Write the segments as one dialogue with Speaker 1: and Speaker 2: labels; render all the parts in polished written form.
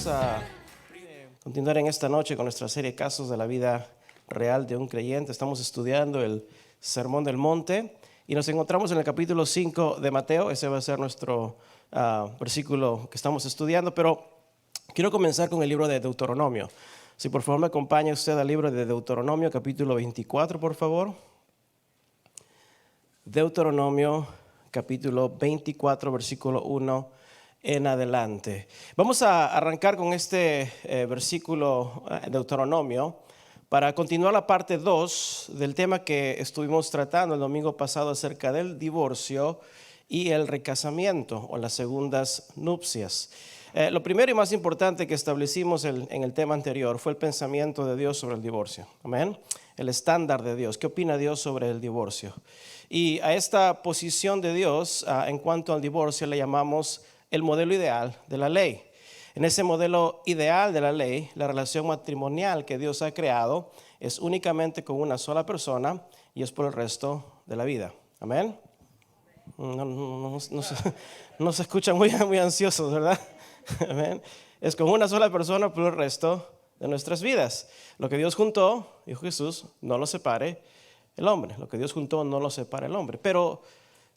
Speaker 1: Vamos a continuar en esta noche con nuestra serie Casos de la Vida Real de un Creyente. Estamos estudiando el Sermón del Monte y nos encontramos en el capítulo 5 de Mateo. Ese va a ser nuestro versículo que estamos estudiando, pero quiero comenzar con el libro de Deuteronomio. Si por favor me acompaña usted al libro de Deuteronomio, capítulo 24, por favor. Deuteronomio, capítulo 24, versículo 1 en adelante. Vamos a arrancar con este versículo de Deuteronomio para continuar la parte 2 del tema que estuvimos tratando el domingo pasado acerca del divorcio y el recasamiento o las segundas nupcias. Lo primero y más importante que establecimos en el tema anterior fue el pensamiento de Dios sobre el divorcio. Amén. El estándar de Dios. ¿Qué opina Dios sobre el divorcio? Y a esta posición de Dios en cuanto al divorcio le llamamos el modelo ideal de la ley. En ese modelo ideal de la ley, la relación matrimonial que Dios ha creado es únicamente con una sola persona y es por el resto de la vida. Amén. No se escuchan muy ansiosos, ¿verdad? Amén. Es con una sola persona por el resto de nuestras vidas. Lo que Dios juntó, dijo Jesús, no lo separe el hombre. Lo que Dios juntó no lo separa el hombre. Pero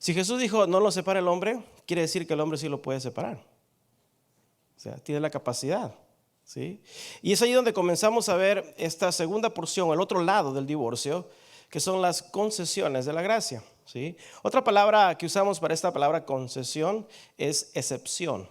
Speaker 1: si Jesús dijo no lo separa el hombre, quiere decir que el hombre sí lo puede separar. O sea, tiene la capacidad, ¿sí? Y es ahí donde comenzamos a ver esta segunda porción, el otro lado del divorcio, que son las concesiones de la gracia, ¿sí? Otra palabra que usamos para esta palabra concesión es excepción.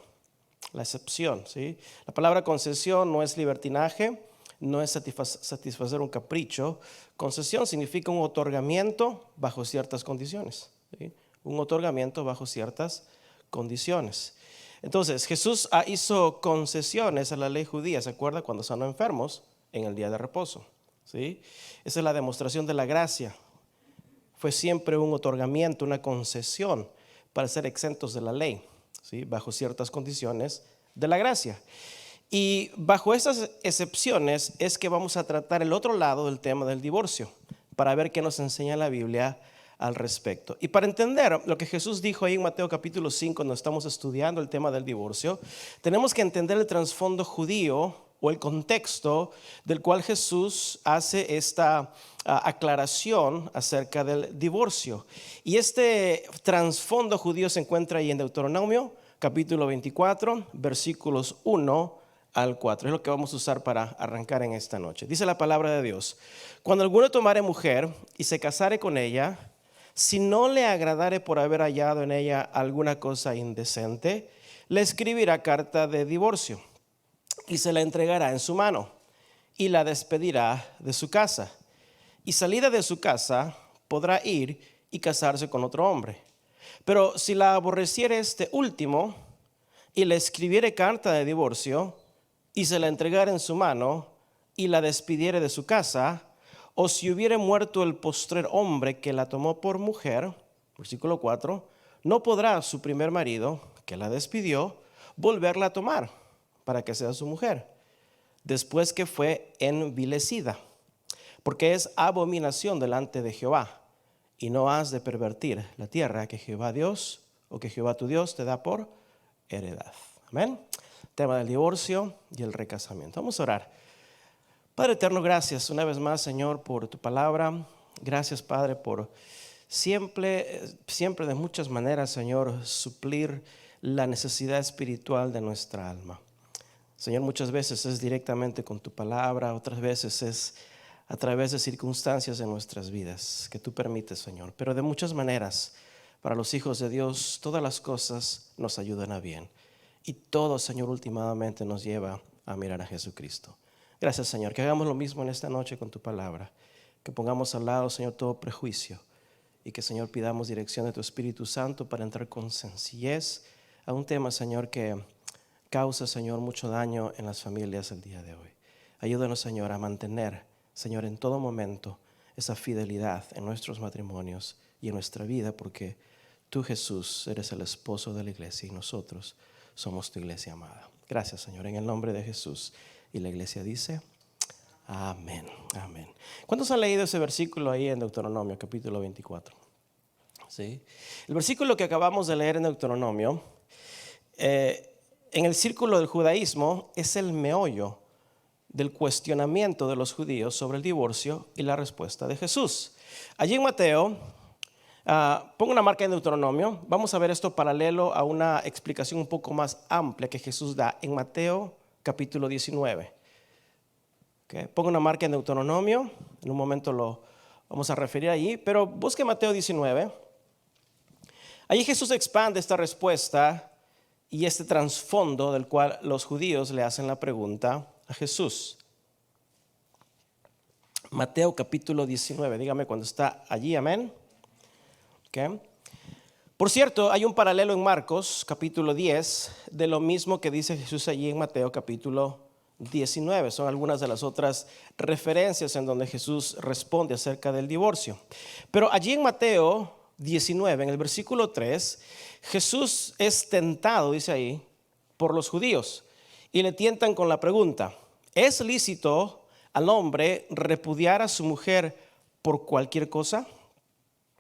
Speaker 1: La excepción, ¿sí? La palabra concesión no es libertinaje, no es satisfacer un capricho. Concesión significa un otorgamiento bajo ciertas condiciones, ¿sí? Un otorgamiento bajo ciertas condiciones. Entonces, Jesús hizo concesiones a la ley judía, ¿se acuerda? Cuando sanó enfermos en el día de reposo, ¿sí? Esa es la demostración de la gracia. Fue siempre un otorgamiento, una concesión para ser exentos de la ley, ¿sí? Bajo ciertas condiciones de la gracia. Y bajo esas excepciones es que vamos a tratar el otro lado del tema del divorcio, para ver qué nos enseña la Biblia al respecto. Y para entender lo que Jesús dijo ahí en Mateo capítulo 5, cuando estamos estudiando el tema del divorcio, tenemos que entender el trasfondo judío o el contexto del cual Jesús hace esta aclaración acerca del divorcio. Y este trasfondo judío se encuentra ahí en Deuteronomio capítulo 24, versículos 1 al 4. Es lo que vamos a usar para arrancar en esta noche. Dice la palabra de Dios: cuando alguno tomare mujer y se casare con ella, si no le agradare por haber hallado en ella alguna cosa indecente, le escribirá carta de divorcio y se la entregará en su mano y la despedirá de su casa. Y salida de su casa podrá ir y casarse con otro hombre. Pero si la aborreciere este último y le escribiere carta de divorcio y se la entregare en su mano y la despidiere de su casa, o si hubiere muerto el postrer hombre que la tomó por mujer, versículo 4, no podrá su primer marido, que la despidió, volverla a tomar para que sea su mujer, después que fue envilecida, porque es abominación delante de Jehová, y no has de pervertir la tierra que Jehová Dios o que Jehová tu Dios te da por heredad. Amén. Tema del divorcio y el recasamiento. Vamos a orar. Padre eterno, gracias una vez más, Señor, por tu palabra. Gracias, Padre, por siempre de muchas maneras, Señor, suplir la necesidad espiritual de nuestra alma. Señor, muchas veces es directamente con tu palabra, otras veces es a través de circunstancias en nuestras vidas que tú permites, Señor. Pero de muchas maneras, para los hijos de Dios, todas las cosas nos ayudan a bien. Y todo, Señor, últimamente nos lleva a mirar a Jesucristo. Gracias, Señor, que hagamos lo mismo en esta noche con tu palabra, que pongamos al lado, Señor, todo prejuicio y que, Señor, pidamos dirección de tu Espíritu Santo para entrar con sencillez a un tema, Señor, que causa, Señor, mucho daño en las familias el día de hoy. Ayúdanos, Señor, a mantener, Señor, en todo momento esa fidelidad en nuestros matrimonios y en nuestra vida, porque tú, Jesús, eres el esposo de la iglesia y nosotros somos tu iglesia amada. Gracias, Señor, en el nombre de Jesús. Y la iglesia dice, amén, amén. ¿Cuántos han leído ese versículo ahí en Deuteronomio, capítulo 24? ¿Sí? El versículo que acabamos de leer en Deuteronomio en el círculo del judaísmo es el meollo del cuestionamiento de los judíos sobre el divorcio y la respuesta de Jesús. Allí en Mateo, pongo una marca en Deuteronomio. Vamos a ver esto paralelo a una explicación un poco más amplia que Jesús da en Mateo capítulo 19. Okay. Pongo una marca en Deuteronomio. En un momento lo vamos a referir allí, pero busque Mateo 19. Allí Jesús expande esta respuesta y este trasfondo del cual los judíos le hacen la pregunta a Jesús. Mateo capítulo 19, dígame cuando está allí, amén. Okay. Por cierto, hay un paralelo en Marcos capítulo 10 de lo mismo que dice Jesús allí en Mateo capítulo 19. Son algunas de las otras referencias en donde Jesús responde acerca del divorcio. Pero allí en Mateo 19, en el versículo 3, Jesús es tentado, dice ahí, por los judíos y le tientan con la pregunta: ¿es lícito al hombre repudiar a su mujer por cualquier cosa?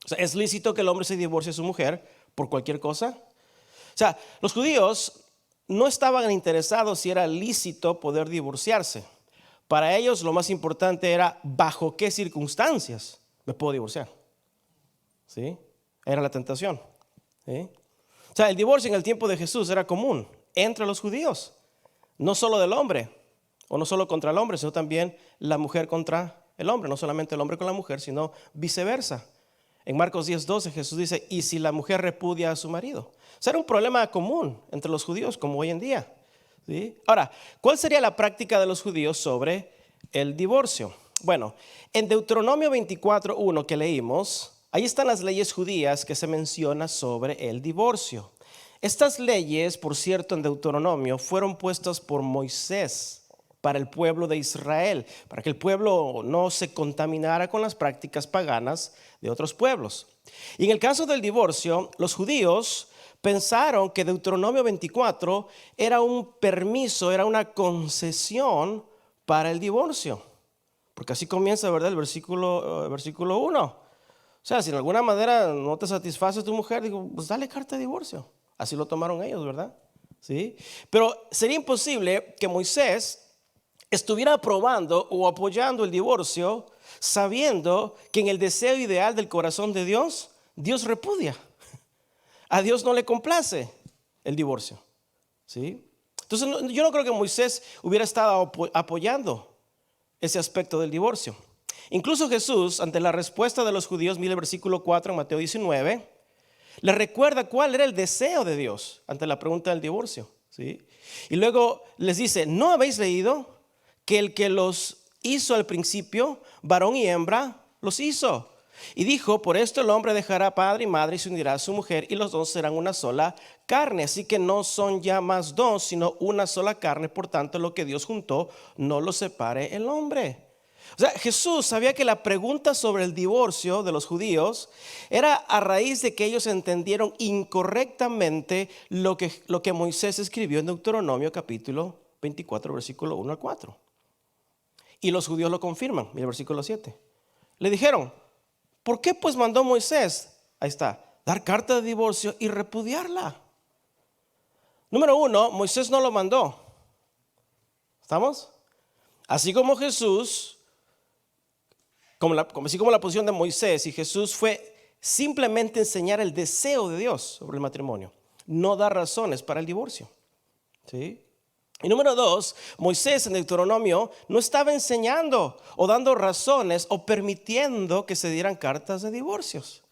Speaker 1: O sea, ¿es lícito que el hombre se divorcie de su mujer por cualquier cosa? O sea, los judíos no estaban interesados si era lícito poder divorciarse. Para ellos lo más importante era bajo qué circunstancias me puedo divorciar. ¿Sí? Era la tentación. ¿Sí? O sea, el divorcio en el tiempo de Jesús era común entre los judíos. No solo del hombre, o no solo contra el hombre, sino también la mujer contra el hombre. No solamente el hombre con la mujer, sino viceversa. En Marcos 10:12 Jesús dice: ¿y si la mujer repudia a su marido? O sea, era un problema común entre los judíos como hoy en día. ¿Sí? Ahora, ¿cuál sería la práctica de los judíos sobre el divorcio? Bueno, en Deuteronomio 24:1 que leímos, ahí están las leyes judías que se menciona sobre el divorcio. Estas leyes, por cierto, en Deuteronomio fueron puestas por Moisés para el pueblo de Israel, para que el pueblo no se contaminara con las prácticas paganas de otros pueblos. Y en el caso del divorcio, los judíos pensaron que Deuteronomio 24 era un permiso, era una concesión para el divorcio. Porque así comienza, ¿verdad? El versículo 1. O sea, si de alguna manera no te satisface tu mujer, digo, pues dale carta de divorcio. Así lo tomaron ellos, ¿verdad? ¿Sí? Pero sería imposible que Moisés estuviera aprobando o apoyando el divorcio sabiendo que en el deseo ideal del corazón de Dios, Dios repudia. A Dios no le complace el divorcio. ¿Sí? Entonces yo no creo que Moisés hubiera estado apoyando ese aspecto del divorcio. Incluso Jesús, ante la respuesta de los judíos, mira el versículo 4 en Mateo 19, le recuerda cuál era el deseo de Dios ante la pregunta del divorcio. ¿Sí? Y luego les dice: ¿no habéis leído que el que los hizo al principio, varón y hembra, los hizo? Y dijo: por esto el hombre dejará padre y madre y se unirá a su mujer, y los dos serán una sola carne. Así que no son ya más dos, sino una sola carne. Por tanto, lo que Dios juntó, no lo separe el hombre. O sea, Jesús sabía que la pregunta sobre el divorcio de los judíos era a raíz de que ellos entendieron incorrectamente lo que Moisés escribió en Deuteronomio capítulo 24, versículo 1 al 4. Y los judíos lo confirman, mira el versículo 7. Le dijeron: ¿por qué pues mandó Moisés? Ahí está, dar carta de divorcio y repudiarla. Número 1, Moisés no lo mandó. ¿Estamos? Así como Jesús, así como la posición de Moisés y Jesús fue simplemente enseñar el deseo de Dios sobre el matrimonio, no dar razones para el divorcio. ¿Sí? Y número 2, Moisés en Deuteronomio no estaba enseñando o dando razones o permitiendo que se dieran cartas de divorcios.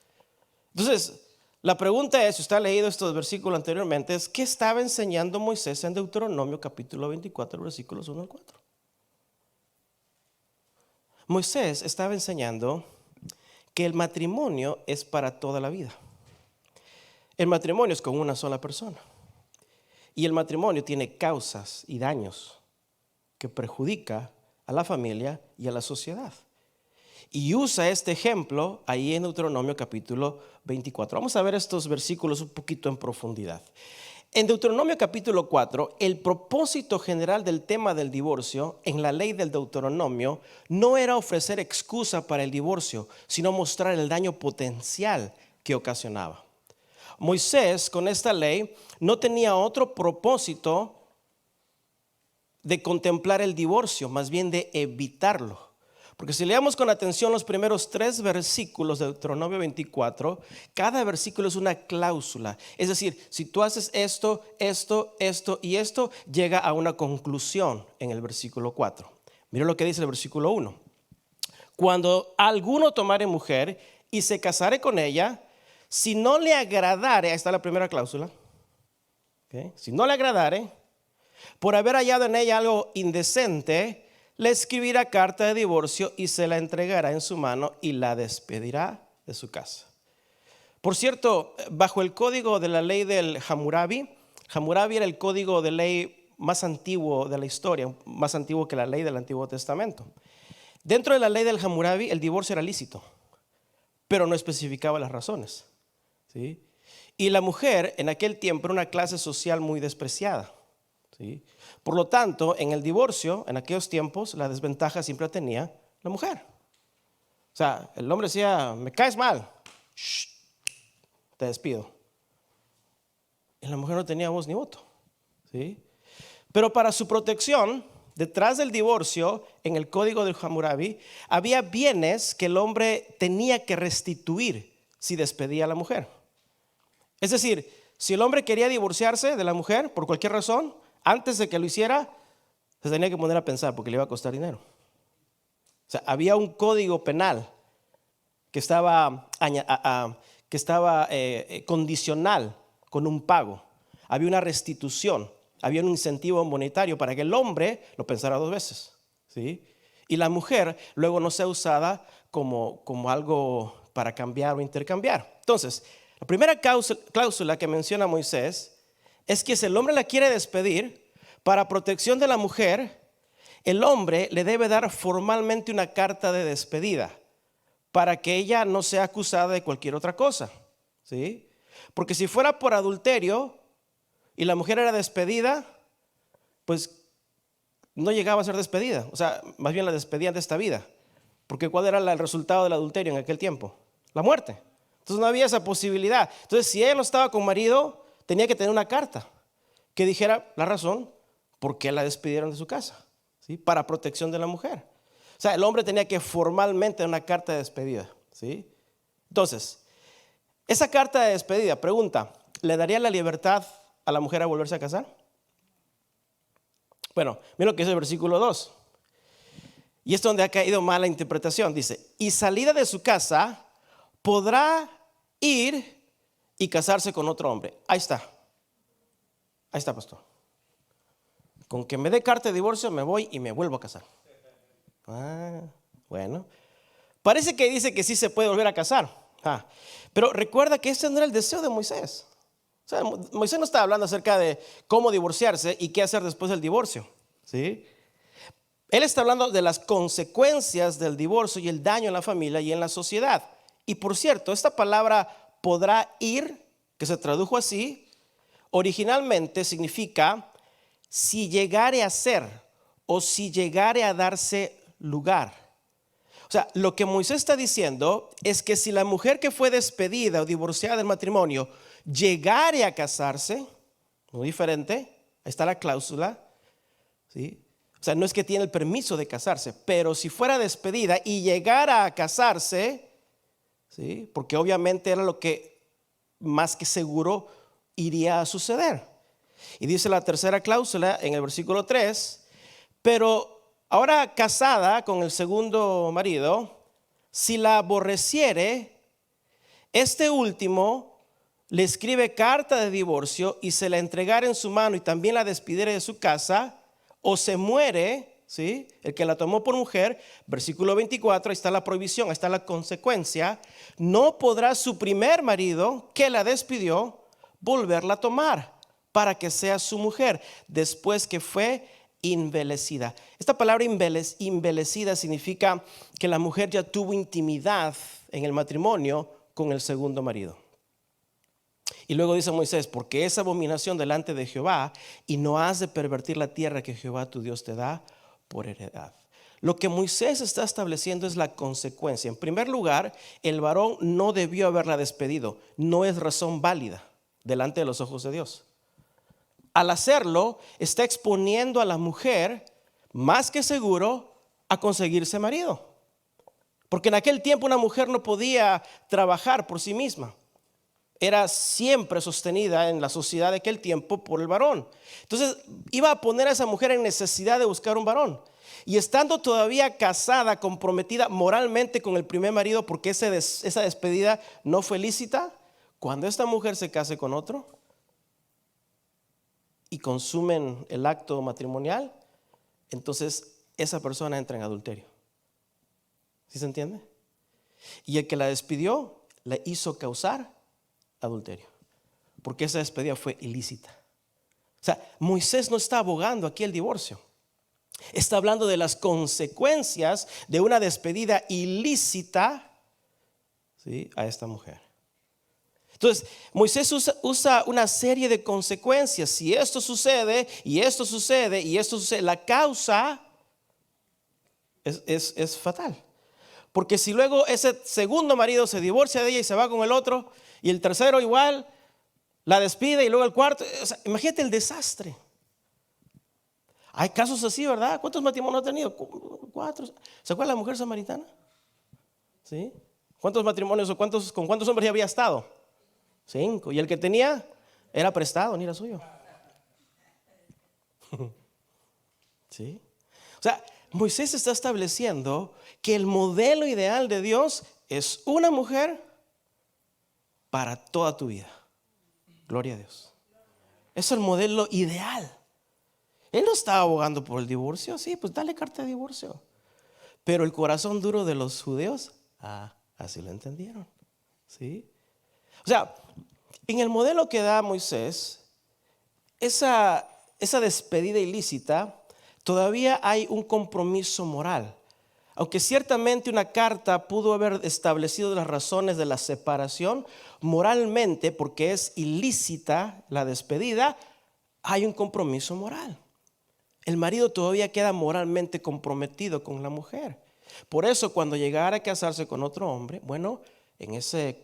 Speaker 1: Entonces, la pregunta es, si usted ha leído estos versículos anteriormente, es: ¿qué estaba enseñando Moisés en Deuteronomio capítulo 24, versículos 1 al 4? Moisés estaba enseñando que el matrimonio es para toda la vida. El matrimonio es con una sola persona. Y el matrimonio tiene causas y daños que perjudica a la familia y a la sociedad. Y usa este ejemplo ahí en Deuteronomio capítulo 24. Vamos a ver estos versículos un poquito en profundidad. En Deuteronomio capítulo 4, el propósito general del tema del divorcio en la ley del Deuteronomio no era ofrecer excusa para el divorcio, sino mostrar el daño potencial que ocasionaba. Moisés con esta ley no tenía otro propósito de contemplar el divorcio, más bien de evitarlo. Porque si leemos con atención los primeros 3 versículos de Deuteronomio 24, cada versículo es una cláusula. Es decir, si tú haces esto, esto, esto y esto, llega a una conclusión en el versículo 4. Mira lo que dice el versículo 1. Cuando alguno tomare mujer y se casare con ella, si no le agradare, ahí está la primera cláusula, ¿okay? Si no le agradare, por haber hallado en ella algo indecente, le escribirá carta de divorcio y se la entregará en su mano y la despedirá de su casa. Por cierto, bajo el código de la ley del Hammurabi, Hammurabi era el código de ley más antiguo de la historia, más antiguo que la ley del Antiguo Testamento. Dentro de la ley del Hammurabi, el divorcio era lícito, pero no especificaba las razones, ¿sí? Y la mujer en aquel tiempo era una clase social muy despreciada, ¿sí? Por lo tanto, en el divorcio, en aquellos tiempos, la desventaja siempre tenía la mujer. O sea, el hombre decía, me caes mal, shh, te despido. Y la mujer no tenía voz ni voto, ¿sí? Pero para su protección, detrás del divorcio, en el código del Hammurabi, había bienes que el hombre tenía que restituir si despedía a la mujer. Es decir, si el hombre quería divorciarse de la mujer por cualquier razón, antes de que lo hiciera, se tenía que poner a pensar porque le iba a costar dinero. O sea, había un código penal que estaba condicional con un pago. Había una restitución, había un incentivo monetario para que el hombre lo pensara 2 veces, ¿sí? Y la mujer luego no sea usada como algo para cambiar o intercambiar. Entonces, la primera cláusula que menciona Moisés es que si el hombre la quiere despedir, para protección de la mujer, el hombre le debe dar formalmente una carta de despedida para que ella no sea acusada de cualquier otra cosa, ¿sí? Porque si fuera por adulterio y la mujer era despedida, pues no llegaba a ser despedida. O sea, más bien la despedían de esta vida. Porque ¿cuál era el resultado del adulterio en aquel tiempo? La muerte. Entonces no había esa posibilidad. Entonces, si ella no estaba con marido, tenía que tener una carta que dijera la razón por qué la despidieron de su casa, ¿sí? Para protección de la mujer. O sea, el hombre tenía que formalmente dar una carta de despedida, ¿sí? Entonces, esa carta de despedida, pregunta, ¿le daría la libertad a la mujer a volverse a casar? Bueno, mira lo que dice el versículo 2. Y es donde ha caído mala interpretación. Dice, y salida de su casa, podrá ir y casarse con otro hombre. Ahí está, pastor. Con que me dé carta de divorcio me voy y me vuelvo a casar. Bueno, parece que dice que sí se puede volver a casar. Pero recuerda que ese no era el deseo de Moisés. O sea, Moisés no estaba hablando acerca de cómo divorciarse y qué hacer después del divorcio, ¿sí? Él está hablando de las consecuencias del divorcio y el daño en la familia y en la sociedad. Y por cierto, esta palabra podrá ir, que se tradujo así, originalmente significa si llegare a ser o si llegare a darse lugar. O sea, lo que Moisés está diciendo es que si la mujer que fue despedida o divorciada del matrimonio llegare a casarse, muy diferente, ahí está la cláusula, ¿sí? O sea, no es que tiene el permiso de casarse, pero si fuera despedida y llegara a casarse, ¿sí? Porque obviamente era lo que más que seguro iría a suceder. Y dice la tercera cláusula en el versículo 3, pero ahora casada con el segundo marido, si la aborreciere, este último le escribe carta de divorcio y se la entregara en su mano y también la despidiere de su casa, o se muere, ¿sí? El que la tomó por mujer, versículo 24, ahí está la prohibición, ahí está la consecuencia, no podrá su primer marido que la despidió volverla a tomar para que sea su mujer después que fue envilecida. Esta palabra envilecida significa que la mujer ya tuvo intimidad en el matrimonio con el segundo marido. Y luego dice Moisés, porque es abominación delante de Jehová y no has de pervertir la tierra que Jehová tu Dios te da por heredad. Lo que Moisés está estableciendo es la consecuencia. En primer lugar, el varón no debió haberla despedido. No es razón válida delante de los ojos de Dios. Al hacerlo, está exponiendo a la mujer, más que seguro, a conseguirse marido. Porque en aquel tiempo una mujer no podía trabajar por sí misma. Era siempre sostenida en la sociedad de aquel tiempo por el varón. Entonces iba a poner a esa mujer en necesidad de buscar un varón. Y estando todavía casada, comprometida moralmente con el primer marido, porque esa despedida no fue lícita, cuando esta mujer se case con otro y consumen el acto matrimonial, entonces esa persona entra en adulterio. ¿Sí se entiende? Y el que la despidió le hizo causar adulterio, porque esa despedida fue ilícita. O sea, Moisés no está abogando aquí el divorcio. Está hablando de las consecuencias de una despedida ilícita, ¿sí?, a esta mujer. Entonces, Moisés usa una serie de consecuencias. Si esto sucede, y esto sucede, y esto sucede, la causa es fatal. Porque si luego ese segundo marido se divorcia de ella y se va con el otro, y el tercero igual, la despide, y luego el cuarto, o sea, imagínate el desastre. Hay casos así, ¿verdad? ¿Cuántos matrimonios ha tenido? 4. ¿Se acuerda la mujer samaritana? ¿Sí? ¿Cuántos matrimonios o con cuántos hombres ya había estado? 5. Y el que tenía era prestado, ni era suyo. ¿Sí? O sea, Moisés está estableciendo que el modelo ideal de Dios es una mujer para toda tu vida. Gloria a Dios. Es el modelo ideal. Él no estaba abogando por el divorcio. Sí, pues dale carta de divorcio. Pero el corazón duro de los judíos, así lo entendieron. ¿Sí? O sea, en el modelo que da Moisés, esa despedida ilícita, todavía hay un compromiso moral. Aunque ciertamente una carta pudo haber establecido las razones de la separación, moralmente, porque es ilícita la despedida, hay un compromiso moral. El marido todavía queda moralmente comprometido con la mujer. Por eso cuando llegara a casarse con otro hombre, bueno, en ese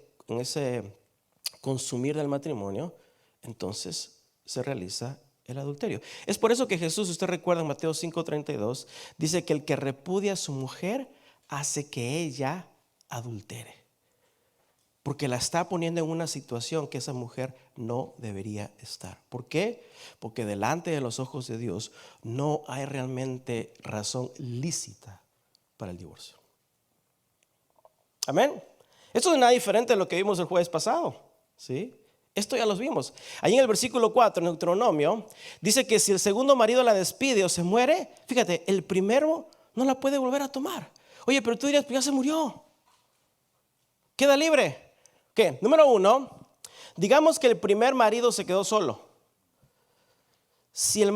Speaker 1: consumir del matrimonio, entonces se realiza el adulterio. Es por eso que Jesús, usted recuerda en Mateo 5:32, dice que el que repudia a su mujer hace que ella adultere. Porque la está poniendo en una situación que esa mujer no debería estar. ¿Por qué? Porque delante de los ojos de Dios no hay realmente razón lícita para el divorcio. Amén. Esto no es nada diferente de lo que vimos el jueves pasado. ¿Sí? Esto ya los vimos. Ahí en el versículo 4, en Deuteronomio, dice que si el segundo marido la despide o se muere, fíjate, el primero no la puede volver a tomar. Oye, pero tú dirías, pues ya se murió. Queda libre. ¿Qué? Número 1, digamos que el primer marido se quedó solo. Si el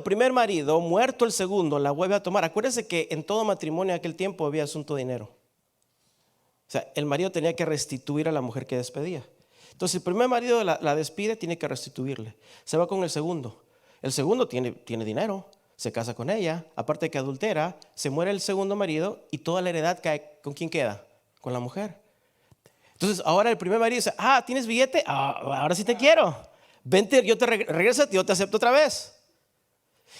Speaker 1: primer marido, muerto el segundo, la vuelve a tomar, acuérdese que en todo matrimonio en aquel tiempo había asunto de dinero. O sea, el marido tenía que restituir a la mujer que despedía. Entonces, si el primer marido la despide, tiene que restituirle. Se va con el segundo. El segundo tiene dinero, se casa con ella, aparte que adultera, se muere el segundo marido y toda la heredad cae. ¿Con quién queda? Con la mujer. Entonces, ahora el primer marido dice, ¿tienes billete? Ahora sí te quiero. Vente, yo te regreso, yo te acepto otra vez.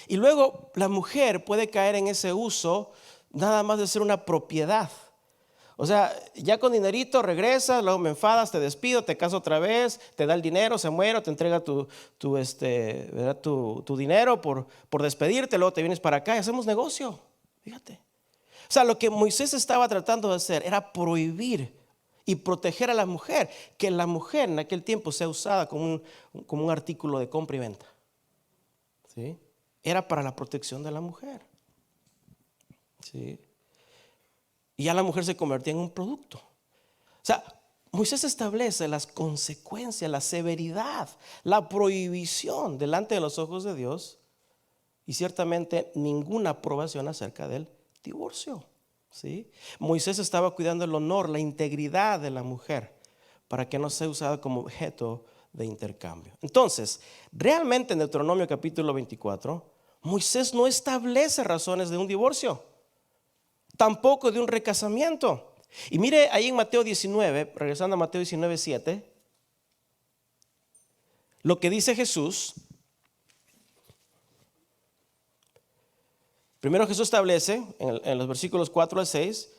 Speaker 1: Y luego la mujer puede caer en ese uso nada más de ser una propiedad. O sea, ya con dinerito regresas, luego me enfadas, te despido, te caso otra vez, te da el dinero, se muere, te entrega tu dinero por despedirte, luego te vienes para acá y hacemos negocio. Fíjate. O sea, lo que Moisés estaba tratando de hacer era prohibir y proteger a la mujer, que la mujer en aquel tiempo sea usada como un artículo de compra y venta. ¿Sí? Era para la protección de la mujer. ¿Sí? Y ya la mujer se convertía en un producto. O sea, Moisés establece las consecuencias, la severidad, la prohibición delante de los ojos de Dios y ciertamente ninguna aprobación acerca del divorcio. ¿Sí? Moisés estaba cuidando el honor, la integridad de la mujer para que no sea usada como objeto de intercambio. Entonces, realmente en Deuteronomio capítulo 24, Moisés no establece razones de un divorcio. tampoco de un recasamiento. Y mire ahí en Mateo 19, regresando a Mateo 19:7, lo que dice Jesús. Primero Jesús establece en los versículos 4 al 6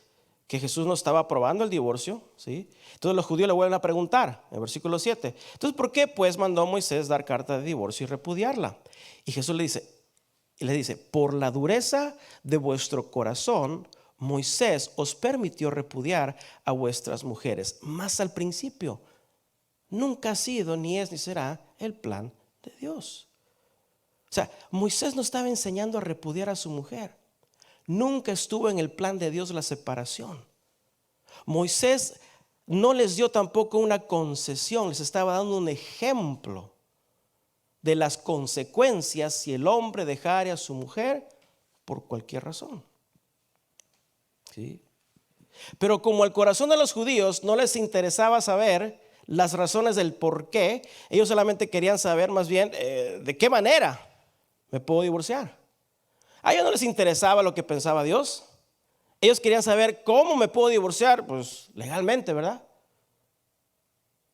Speaker 1: que Jesús no estaba aprobando el divorcio, ¿sí? Entonces los judíos le vuelven a preguntar en el versículo 7. Entonces, ¿por qué pues mandó Moisés dar carta de divorcio y repudiarla? Y Jesús le dice, por la dureza de vuestro corazón, Moisés os permitió repudiar a vuestras mujeres. Mas al principio nunca ha sido, ni es, ni será el plan de Dios. O sea, Moisés no estaba enseñando a repudiar a su mujer. Nunca estuvo en el plan de Dios la separación. Moisés no les dio tampoco una concesión, les estaba dando un ejemplo de las consecuencias si el hombre dejara a su mujer por cualquier razón. ¿Sí? Pero como al corazón de los judíos no les interesaba saber las razones del por qué, ellos solamente querían saber más bien de qué manera me puedo divorciar. A ellos no les interesaba lo que pensaba Dios. Ellos querían saber cómo me puedo divorciar, pues legalmente, ¿verdad?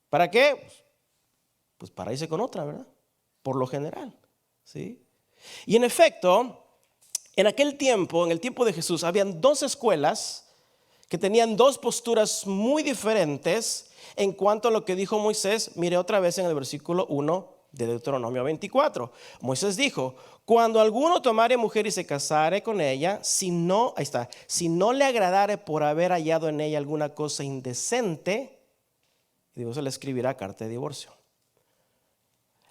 Speaker 1: ¿Para qué? Pues para irse con otra, ¿verdad? Por lo general, ¿sí? Y en efecto, en aquel tiempo, en el tiempo de Jesús, habían dos escuelas que tenían dos posturas muy diferentes en cuanto a lo que dijo Moisés. Mire otra vez en el versículo 1 de Deuteronomio 24. Moisés dijo, cuando alguno tomare mujer y se casare con ella, si no le agradare por haber hallado en ella alguna cosa indecente, Dios le escribirá carta de divorcio.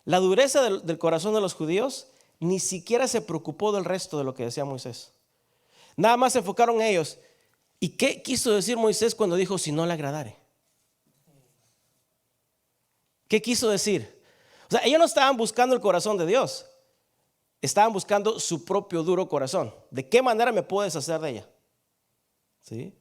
Speaker 1: La dureza del corazón de los judíos ni siquiera se preocupó del resto de lo que decía Moisés. Nada más se enfocaron en ellos. ¿Y qué quiso decir Moisés cuando dijo si no le agradare? ¿Qué quiso decir? O sea, ellos no estaban buscando el corazón de Dios. Estaban buscando su propio duro corazón. ¿De qué manera me puedo deshacer de ella? ¿Sí?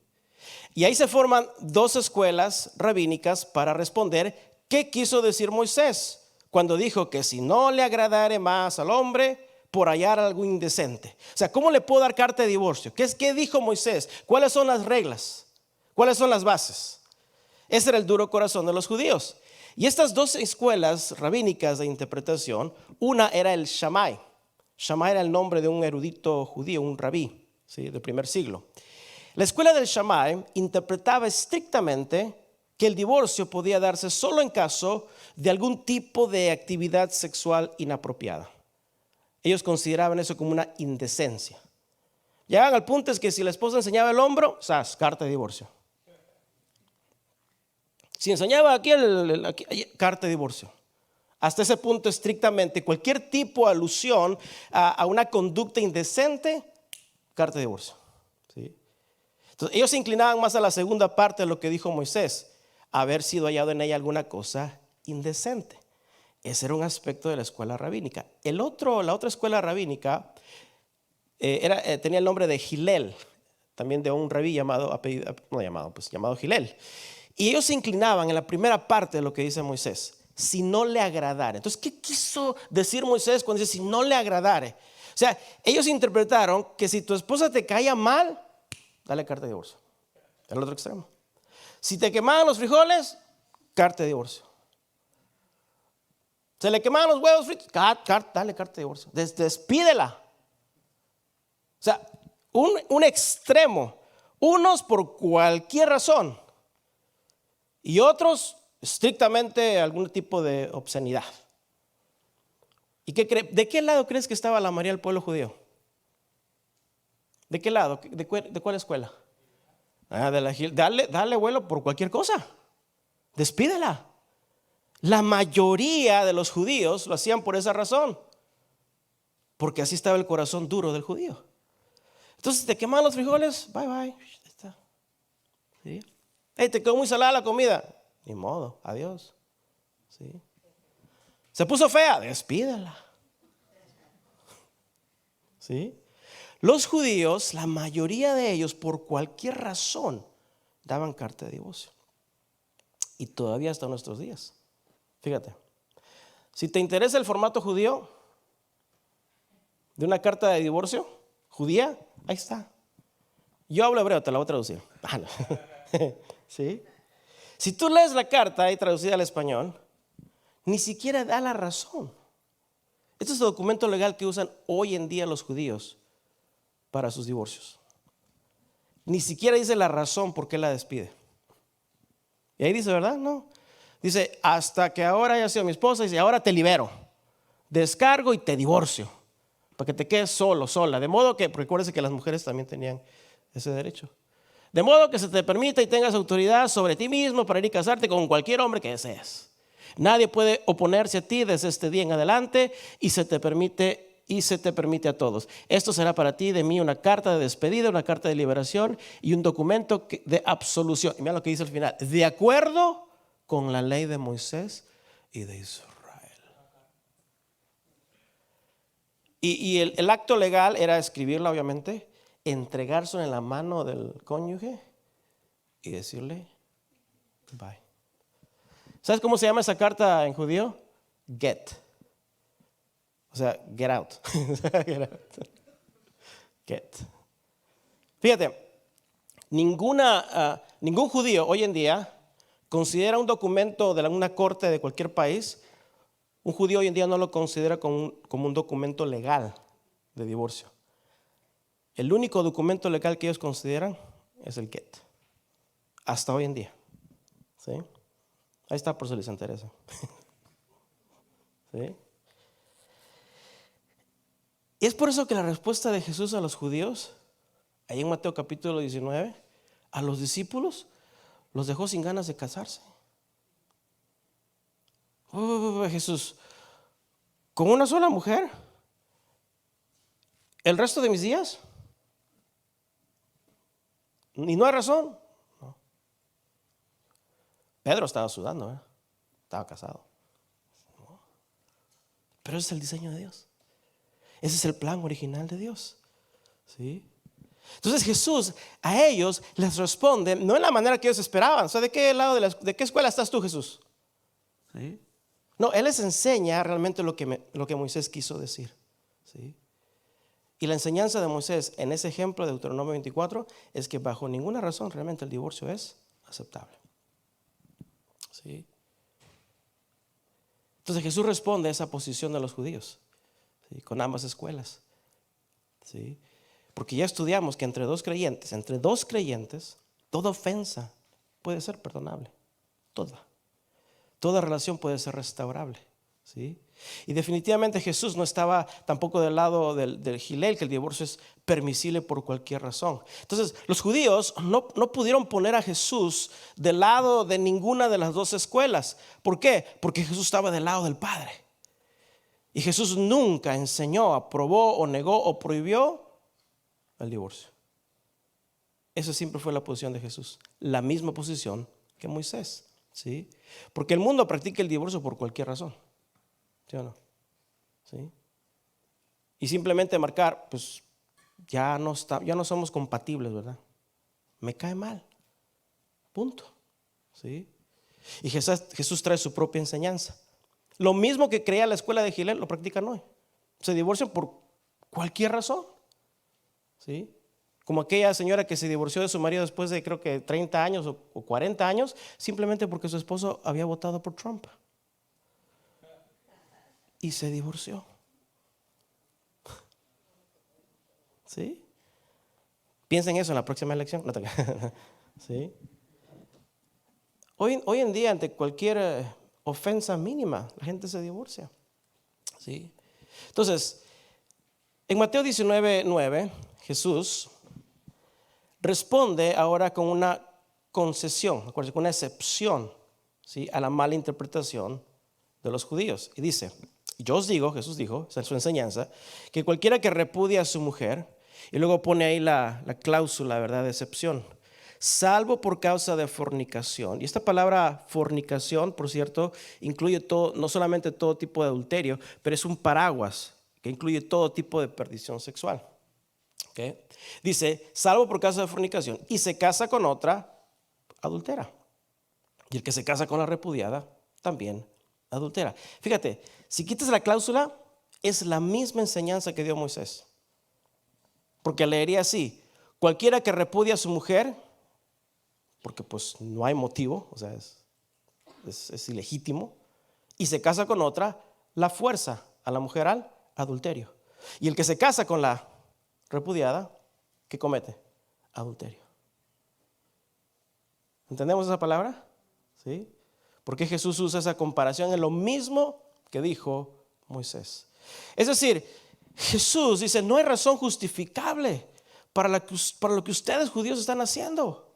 Speaker 1: Y ahí se forman dos escuelas rabínicas para responder qué quiso decir Moisés cuando dijo que si no le agradare más al hombre por hallar algo indecente. O sea, ¿cómo le puedo dar carta de divorcio? ¿Qué dijo Moisés? ¿Cuáles son las reglas? ¿Cuáles son las bases? Ese era el duro corazón de los judíos. Y estas dos escuelas rabínicas de interpretación, una era el Shammai. Shammai era el nombre de un erudito judío, un rabí, ¿sí? Del primer siglo. La escuela del Shammai interpretaba estrictamente que el divorcio podía darse solo en caso de algún tipo de actividad sexual inapropiada. Ellos consideraban eso como una indecencia. Llegaban al punto es que si la esposa enseñaba el hombro, ¡zas!, carta de divorcio. Si enseñaba aquí, carta de divorcio. Hasta ese punto estrictamente, cualquier tipo de alusión a una conducta indecente, carta de divorcio. ¿Sí? Entonces, ellos se inclinaban más a la segunda parte de lo que dijo Moisés, haber sido hallado en ella alguna cosa indecente. Ese era un aspecto de la escuela rabínica. La otra escuela rabínica tenía el nombre de Hillel, también de un rabí llamado Hillel. Y ellos se inclinaban en la primera parte de lo que dice Moisés, si no le agradare. Entonces, ¿qué quiso decir Moisés cuando dice si no le agradare? O sea, ellos interpretaron que si tu esposa te caía mal, dale carta de divorcio. El otro extremo. Si te quemaban los frijoles, carta de divorcio. Se le quemaban los huevos fritos, dale carta de divorcio. Despídela. O sea, un extremo. Unos por cualquier razón. Y otros estrictamente algún tipo de obscenidad. ¿Y de qué lado crees que estaba la mayoría del pueblo judío? ¿De qué lado? ¿De cuál escuela? Dale vuelo por cualquier cosa. Despídela. La mayoría de los judíos lo hacían por esa razón. Porque así estaba el corazón duro del judío. Entonces, te quemaban los frijoles, bye. ¿Sí? Hey, te quedó muy salada la comida. Ni modo, adiós. ¿Sí? Se puso fea, despídela. ¿Sí? Los judíos, la mayoría de ellos, por cualquier razón, daban carta de divorcio. Y todavía hasta nuestros días. Fíjate, si te interesa el formato judío de una carta de divorcio judía, ahí está. Yo hablo hebreo, te la voy a traducir. Ah, no. ¿Sí? Si tú lees la carta y traducida al español, ni siquiera da la razón. Este es el documento legal que usan hoy en día los judíos para sus divorcios. Ni siquiera dice la razón por qué la despide. Y ahí dice, ¿verdad? No. Dice, hasta que ahora haya sido mi esposa, dice, ahora te libero, descargo y te divorcio, para que te quedes solo, sola. De modo que, recuérdese que las mujeres también tenían ese derecho. De modo que se te permita y tengas autoridad sobre ti mismo para ir y casarte con cualquier hombre que desees. Nadie puede oponerse a ti desde este día en adelante y se te permite a todos. Esto será para ti de mí una carta de despedida, una carta de liberación y un documento de absolución. Y mira lo que dice al final, de acuerdo con la ley de Moisés y de Israel. Y el acto legal era escribirla, obviamente, entregárselo en la mano del cónyuge y decirle bye. ¿Sabes cómo se llama esa carta en judío? Get. O sea, get out. Get out. Get. Fíjate, ningún judío hoy en día considera un documento de una corte de cualquier país. Un judío hoy en día no lo considera como un documento legal de divorcio. El único documento legal que ellos consideran es el get. Hasta hoy en día. ¿Sí? Ahí está por si les interesa. ¿Sí? Y es por eso que la respuesta de Jesús a los judíos, ahí en Mateo capítulo 19, a los discípulos los dejó sin ganas de casarse. Jesús, ¿con una sola mujer? ¿El resto de mis días? ¿Y no hay razón? No. Pedro estaba sudando, estaba casado. No. Pero ese es el diseño de Dios. Ese es el plan original de Dios. ¿Sí? Entonces Jesús a ellos les responde, no en la manera que ellos esperaban. O sea, ¿de qué lado de qué escuela estás tú, Jesús? ¿Sí? No, Él les enseña realmente lo que Moisés quiso decir. ¿Sí? Y la enseñanza de Moisés en ese ejemplo de Deuteronomio 24 es que bajo ninguna razón realmente el divorcio es aceptable. ¿Sí? Entonces Jesús responde a esa posición de los judíos, ¿sí? Con ambas escuelas. ¿Sí? Porque ya estudiamos que entre dos creyentes, toda ofensa puede ser perdonable. Toda relación puede ser restaurable. ¿Sí? Y definitivamente Jesús no estaba tampoco del lado del Hillel, que el divorcio es permisible por cualquier razón. Entonces los judíos no pudieron poner a Jesús del lado de ninguna de las dos escuelas. ¿Por qué? Porque Jesús estaba del lado del Padre. Y Jesús nunca enseñó, aprobó o negó o prohibió el divorcio. Esa siempre fue la posición de Jesús. La misma posición que Moisés. ¿Sí? Porque el mundo practica el divorcio por cualquier razón. ¿Sí o no? ¿Sí? Y simplemente marcar, pues ya no somos compatibles, ¿verdad? Me cae mal. Punto. ¿Sí? Y Jesús trae su propia enseñanza. Lo mismo que creía la escuela de Hillel lo practican hoy. Se divorcian por cualquier razón. ¿Sí? Como aquella señora que se divorció de su marido después de creo que 30 años o 40 años, simplemente porque su esposo había votado por Trump. Y se divorció. ¿Sí? Piensen eso en la próxima elección. ¿Sí? Hoy en día, ante cualquier ofensa mínima, la gente se divorcia. ¿Sí? Entonces, en Mateo 19:9, Jesús responde ahora con una concesión, con una excepción, ¿sí?, a la mala interpretación de los judíos. Y dice, yo os digo, Jesús dijo, en su enseñanza, que cualquiera que repudia a su mujer, y luego pone ahí la cláusula, ¿verdad?, de excepción, salvo por causa de fornicación. Y esta palabra fornicación, por cierto, incluye todo, no solamente todo tipo de adulterio, pero es un paraguas que incluye todo tipo de perdición sexual. ¿Okay? Dice, salvo por causa de fornicación, y se casa con otra, adultera. Y el que se casa con la repudiada, también adultera. Fíjate, si quitas la cláusula, es la misma enseñanza que dio Moisés. Porque leería así, Cualquiera que repudia a su mujer, porque pues no hay motivo, o sea, es ilegítimo, y se casa con otra, la fuerza a la mujer al adulterio. Y el que se casa con la repudiada, ¿qué comete? Adulterio. ¿Entendemos esa palabra? ¿Sí? Porque Jesús usa esa comparación en lo mismo que dijo Moisés. Es decir, Jesús dice, no hay razón justificable para lo que ustedes judíos están haciendo.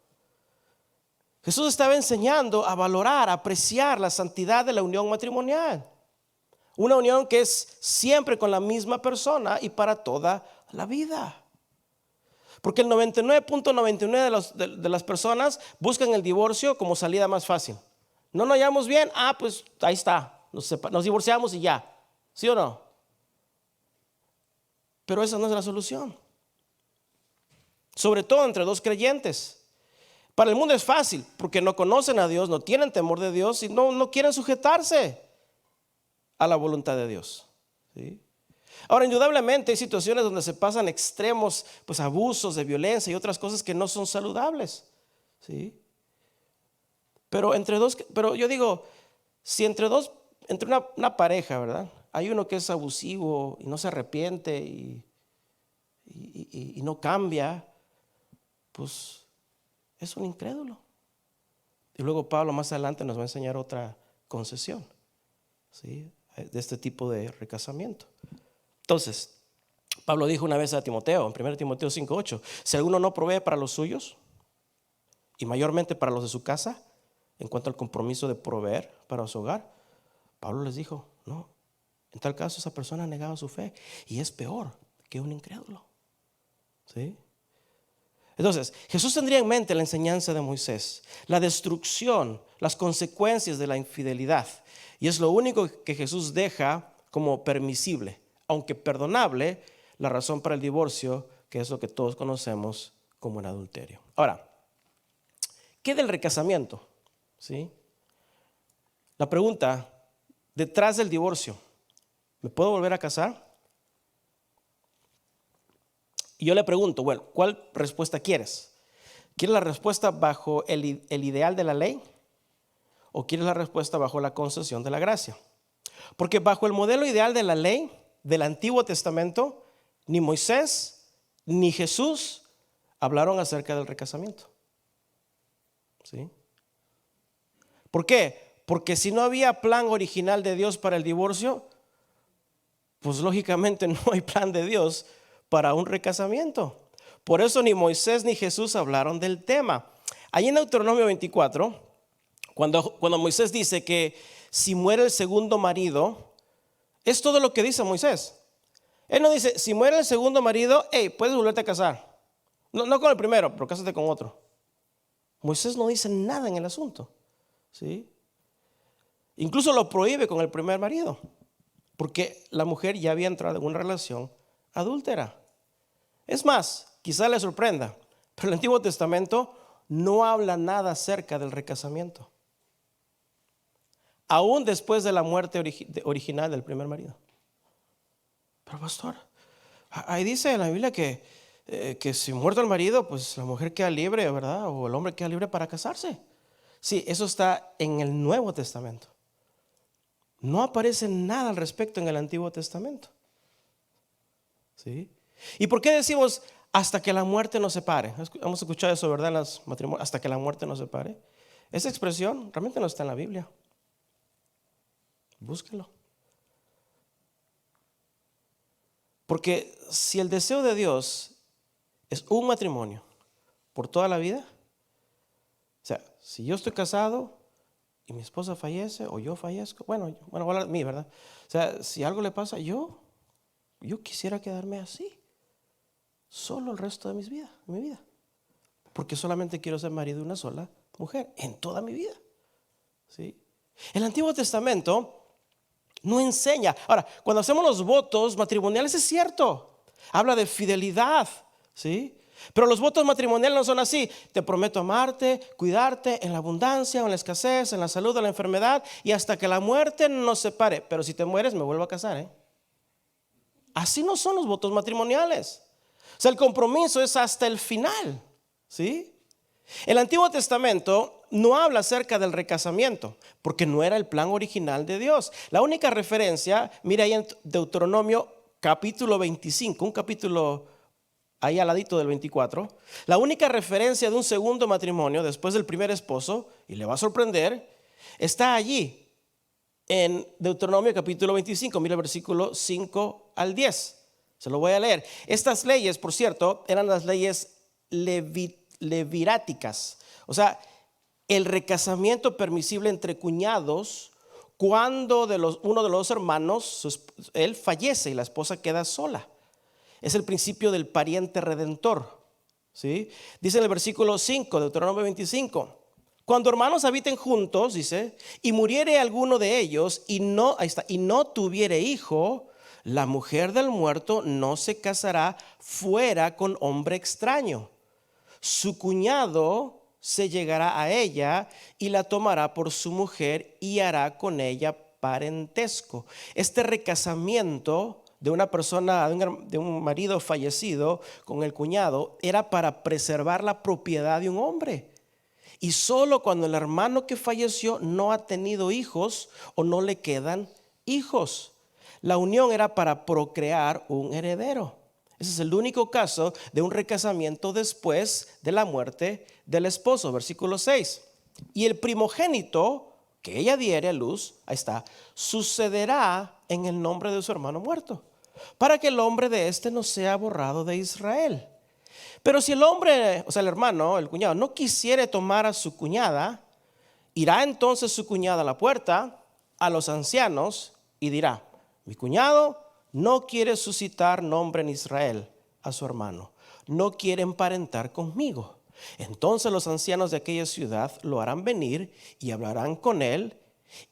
Speaker 1: Jesús estaba enseñando a valorar, a apreciar la santidad de la unión matrimonial. Una unión que es siempre con la misma persona y para toda la vida. Porque el 99.99 de las personas buscan el divorcio como salida más fácil. No nos hallamos bien, pues ahí está, nos divorciamos y ya. ¿Sí o no? Pero esa no es la solución. Sobre todo entre dos creyentes. Para el mundo es fácil, porque no conocen a Dios, no tienen temor de Dios y no quieren sujetarse a la voluntad de Dios. ¿Sí? Ahora, indudablemente hay situaciones donde se pasan extremos, pues abusos de violencia y otras cosas que no son saludables. ¿Sí? Pero yo digo, si entre una pareja, ¿verdad? Hay uno que es abusivo y no se arrepiente y no cambia, pues es un incrédulo. Y luego Pablo más adelante nos va a enseñar otra concesión, ¿sí? De este tipo de recasamiento. Entonces, Pablo dijo una vez a Timoteo, en 1 Timoteo 5:8, si alguno no provee para los suyos, y mayormente para los de su casa, en cuanto al compromiso de proveer para su hogar, Pablo les dijo, no, en tal caso esa persona ha negado su fe y es peor que un incrédulo. ¿Sí? Entonces, Jesús tendría en mente la enseñanza de Moisés, la destrucción, las consecuencias de la infidelidad. Y es lo único que Jesús deja como permisible, aunque perdonable, la razón para el divorcio, que es lo que todos conocemos como el adulterio. Ahora, ¿qué del recasamiento? ¿Sí? La pregunta, detrás del divorcio, ¿me puedo volver a casar? Y yo le pregunto, bueno, ¿cuál respuesta quieres? ¿Quieres la respuesta bajo el ideal de la ley? ¿O quieres la respuesta bajo la concesión de la gracia? Porque bajo el modelo ideal de la ley del Antiguo Testamento, ni Moisés ni Jesús hablaron acerca del recasamiento. ¿Sí? ¿Por qué? Porque si no había plan original de Dios para el divorcio, pues lógicamente no hay plan de Dios para un recasamiento. Por eso ni Moisés ni Jesús hablaron del tema. Allí en Deuteronomio 24, cuando Moisés dice que si muere el segundo marido, es todo lo que dice Moisés. Él no dice, si muere el segundo marido, puedes volverte a casar. No con el primero, pero cásate con otro. Moisés no dice nada en el asunto. ¿Sí? Incluso lo prohíbe con el primer marido, porque la mujer ya había entrado en una relación adúltera. Es más, quizá le sorprenda, pero el Antiguo Testamento no habla nada acerca del recasamiento, aún después de la muerte original del primer marido. Pero pastor, ahí dice en la Biblia que si muerto el marido, pues la mujer queda libre, ¿verdad? O el hombre queda libre para casarse. Sí, eso está en el Nuevo Testamento. No aparece nada al respecto en el Antiguo Testamento. ¿Sí? ¿Y por qué decimos hasta que la muerte nos separe? Hemos escuchado eso, ¿verdad? En los matrimonios, hasta que la muerte nos separe. Esa expresión realmente no está en la Biblia. Búsquelo. Porque si el deseo de Dios es un matrimonio por toda la vida, o sea, si yo estoy casado y mi esposa fallece o yo fallezco, bueno, voy a hablar de mí, ¿verdad? O sea, si algo le pasa, yo quisiera quedarme así, solo el resto de mi vida, porque solamente quiero ser marido de una sola mujer en toda mi vida. ¿Sí? El Antiguo Testamento no enseña. Ahora, cuando hacemos los votos matrimoniales es cierto, habla de fidelidad, ¿sí? Pero los votos matrimoniales no son así. Te prometo amarte, cuidarte en la abundancia, en la escasez, en la salud, en la enfermedad y hasta que la muerte nos separe. Pero si te mueres me vuelvo a casar, Así no son los votos matrimoniales. O sea, el compromiso es hasta el final, ¿sí? El Antiguo Testamento no habla acerca del recasamiento, porque no era el plan original de Dios. La única referencia, mira ahí en Deuteronomio capítulo 25, un capítulo ahí al ladito del 24, la única referencia de un segundo matrimonio después del primer esposo, y le va a sorprender, está allí en Deuteronomio capítulo 25, mira el versículo 5 al 10. Se lo voy a leer. Estas leyes, por cierto, eran las leyes leviráticas. O sea, el recasamiento permisible entre cuñados cuando uno de los hermanos, él fallece y la esposa queda sola. Es el principio del pariente redentor, ¿sí? Dice en el versículo 5 de Deuteronomio 25. Cuando hermanos habiten juntos, dice, y muriere alguno de ellos y no tuviere hijo, la mujer del muerto no se casará fuera con hombre extraño. Su cuñado se llegará a ella y la tomará por su mujer y hará con ella parentesco. Este recasamiento de una persona, de un marido fallecido con el cuñado, era para preservar la propiedad de un hombre. Y solo cuando el hermano que falleció no ha tenido hijos o no le quedan hijos, la unión era para procrear un heredero. Ese es el único caso de un recasamiento después de la muerte del esposo. Versículo 6. Y el primogénito que ella diere a luz, ahí está, sucederá en el nombre de su hermano muerto, para que el nombre de éste no sea borrado de Israel. Pero si el hombre, o sea el hermano, el cuñado, no quisiere tomar a su cuñada, irá entonces su cuñada a la puerta a los ancianos y dirá: mi cuñado no quiere suscitar nombre en Israel a su hermano, no quiere emparentar conmigo. Entonces los ancianos de aquella ciudad lo harán venir y hablarán con él,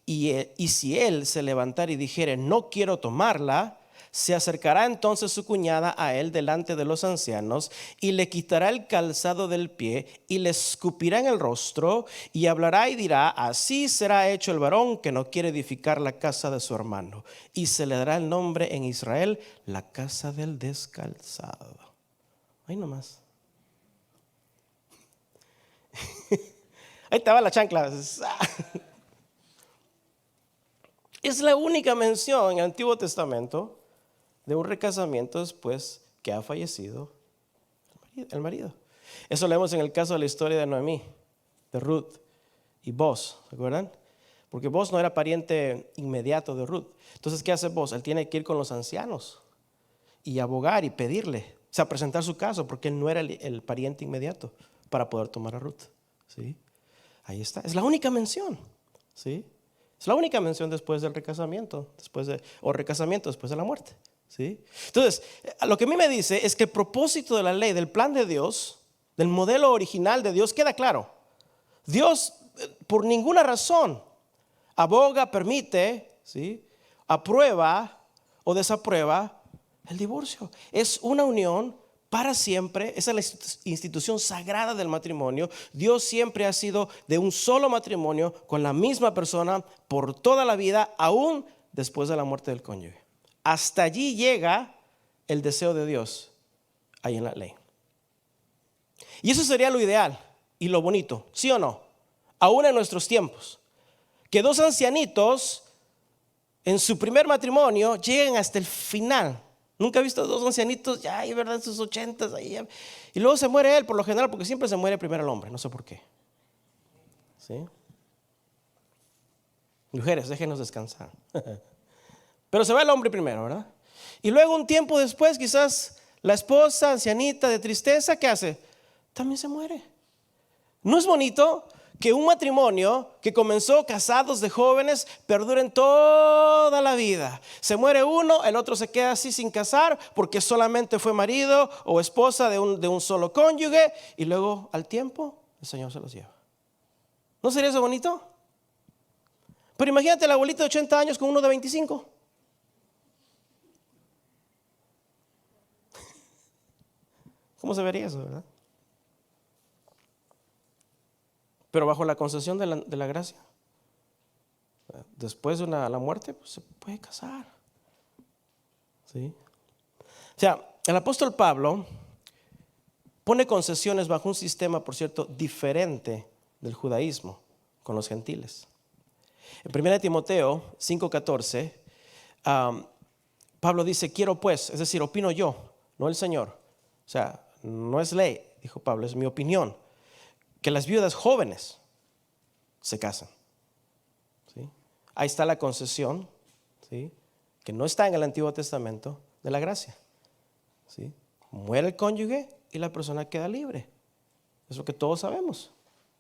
Speaker 1: y si él se levantara y dijere: no quiero tomarla, se acercará entonces su cuñada a él delante de los ancianos y le quitará el calzado del pie y le escupirá en el rostro y hablará y dirá: así será hecho el varón que no quiere edificar la casa de su hermano. Y se le dará el nombre en Israel: la casa del descalzado. Ahí nomás. Ahí estaba la chancla. Es la única mención en el Antiguo Testamento de un recasamiento después que ha fallecido el marido. Eso leemos en el caso de la historia de Noemí, de Ruth y Boaz, ¿se acuerdan? Porque Boaz no era pariente inmediato de Ruth. Entonces, ¿qué hace Boaz? Él tiene que ir con los ancianos y abogar y pedirle, o sea, presentar su caso, porque él no era el pariente inmediato para poder tomar a Ruth, ¿sí? Ahí está, es la única mención, ¿sí? Es la única mención después del recasamiento, o recasamiento después de la muerte, ¿sí? Entonces, lo que a mí me dice es que el propósito de la ley, del plan de Dios, del modelo original de Dios, queda claro. Dios, por ninguna razón, aboga, permite, ¿sí?, aprueba o desaprueba el divorcio. Es una unión para siempre. Esa es la institución sagrada del matrimonio. Dios siempre ha sido de un solo matrimonio con la misma persona por toda la vida, aún después de la muerte del cónyuge. Hasta allí llega el deseo de Dios ahí en la ley. Y eso sería lo ideal y lo bonito, ¿sí o no? Aún en nuestros tiempos, que dos ancianitos en su primer matrimonio lleguen hasta el final. Nunca he visto dos ancianitos ya ahí, ¿verdad?, en sus 80s ahí, y luego se muere él por lo general, porque siempre se muere primero el hombre, no sé por qué. ¿Sí? Mujeres, déjenos descansar. Pero se va el hombre primero, ¿verdad? Y luego un tiempo después, quizás la esposa ancianita de tristeza, ¿qué hace? También se muere. ¿No es bonito que un matrimonio que comenzó casados de jóvenes perduren toda la vida? Se muere uno, el otro se queda así sin casar porque solamente fue marido o esposa de un solo cónyuge, y luego al tiempo el Señor se los lleva. ¿No sería eso bonito? Pero imagínate la abuelita de 80 años con uno de 25. ¿Cómo se vería eso, verdad? Pero bajo la concesión de la gracia, después de la muerte, pues se puede casar, ¿sí? O sea, el apóstol Pablo pone concesiones bajo un sistema, por cierto, diferente del judaísmo con los gentiles. En 1 Timoteo 5:14, Pablo dice, quiero pues, es decir, opino yo, no el Señor. O sea, no es ley, dijo Pablo, es mi opinión, que las viudas jóvenes se casan. ¿Sí? Ahí está la concesión, ¿sí?, que no está en el Antiguo Testamento, de la gracia. ¿Sí? Muere el cónyuge y la persona queda libre. Es lo que todos sabemos,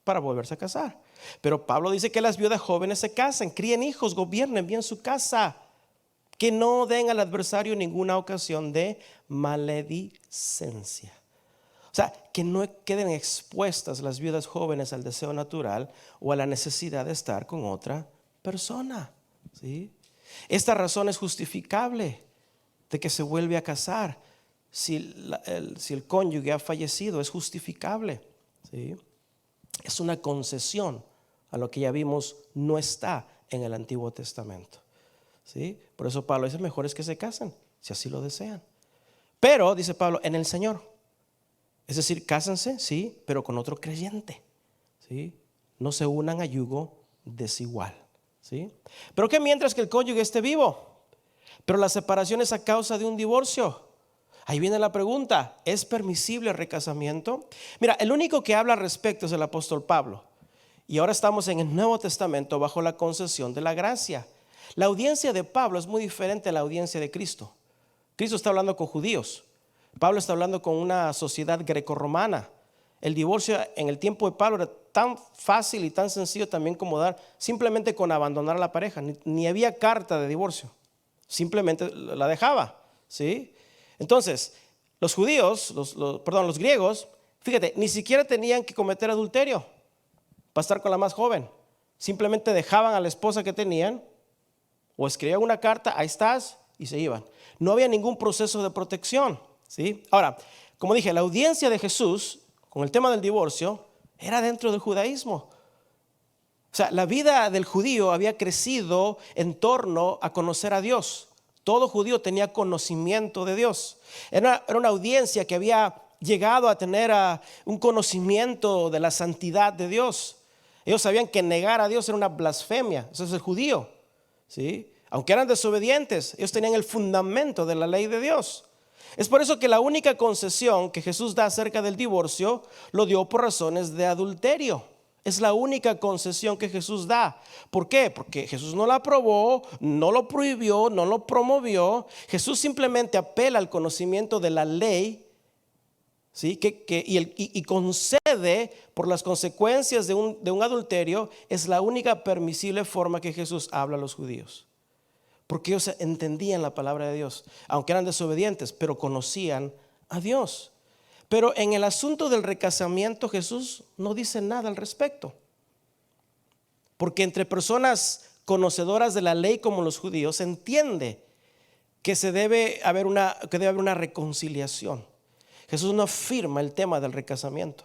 Speaker 1: para volverse a casar. Pero Pablo dice que las viudas jóvenes se casen, críen hijos, gobiernen bien su casa, que no den al adversario ninguna ocasión de maledicencia. O sea, que no queden expuestas las viudas jóvenes al deseo natural o a la necesidad de estar con otra persona. ¿Sí? Esta razón es justificable de que se vuelve a casar. Si el cónyuge ha fallecido, es justificable. ¿Sí? Es una concesión a lo que ya vimos no está en el Antiguo Testamento. ¿Sí? Por eso Pablo dice, mejor es que se casen, si así lo desean. Pero, dice Pablo, en el Señor. Es decir, cásense, sí, pero con otro creyente. ¿Sí? No se unan a yugo desigual. ¿Sí? Pero que mientras que el cónyuge esté vivo, pero la separación es a causa de un divorcio. Ahí viene la pregunta, ¿es permisible el recasamiento? Mira, el único que habla al respecto es el apóstol Pablo. Y ahora estamos en el Nuevo Testamento bajo la concesión de la gracia. La audiencia de Pablo es muy diferente a la audiencia de Cristo. Cristo está hablando con judíos. Pablo está hablando con una sociedad grecorromana. El divorcio en el tiempo de Pablo era tan fácil y tan sencillo también como dar, simplemente con abandonar a la pareja. Ni había carta de divorcio, simplemente la dejaba. ¿Sí? Entonces, los judíos, los griegos, fíjate, ni siquiera tenían que cometer adulterio para estar con la más joven. Simplemente dejaban a la esposa que tenían o escribían una carta, ahí estás, y se iban. No había ningún proceso de protección. ¿Sí? Ahora, como dije, la audiencia de Jesús con el tema del divorcio era dentro del judaísmo. O sea, la vida del judío había crecido en torno a conocer a Dios. Todo judío tenía conocimiento de Dios. Era una audiencia que había llegado a tener un conocimiento de la santidad de Dios. Ellos sabían que negar a Dios era una blasfemia. Eso es el judío. ¿Sí? Aunque eran desobedientes, ellos tenían el fundamento de la ley de Dios. Es por eso que la única concesión que Jesús da acerca del divorcio lo dio por razones de adulterio. Es la única concesión que Jesús da. ¿Por qué? Porque Jesús no la aprobó, no lo prohibió, no lo promovió. Jesús simplemente apela al conocimiento de la ley, ¿sí? y concede por las consecuencias de un adulterio. Es la única permisible forma que Jesús habla a los judíos. Porque ellos entendían la palabra de Dios, aunque eran desobedientes, pero conocían a Dios. Pero en el asunto del recasamiento Jesús no dice nada al respecto. Porque entre personas conocedoras de la ley como los judíos se entiende que debe haber una reconciliación. Jesús no afirma el tema del recasamiento,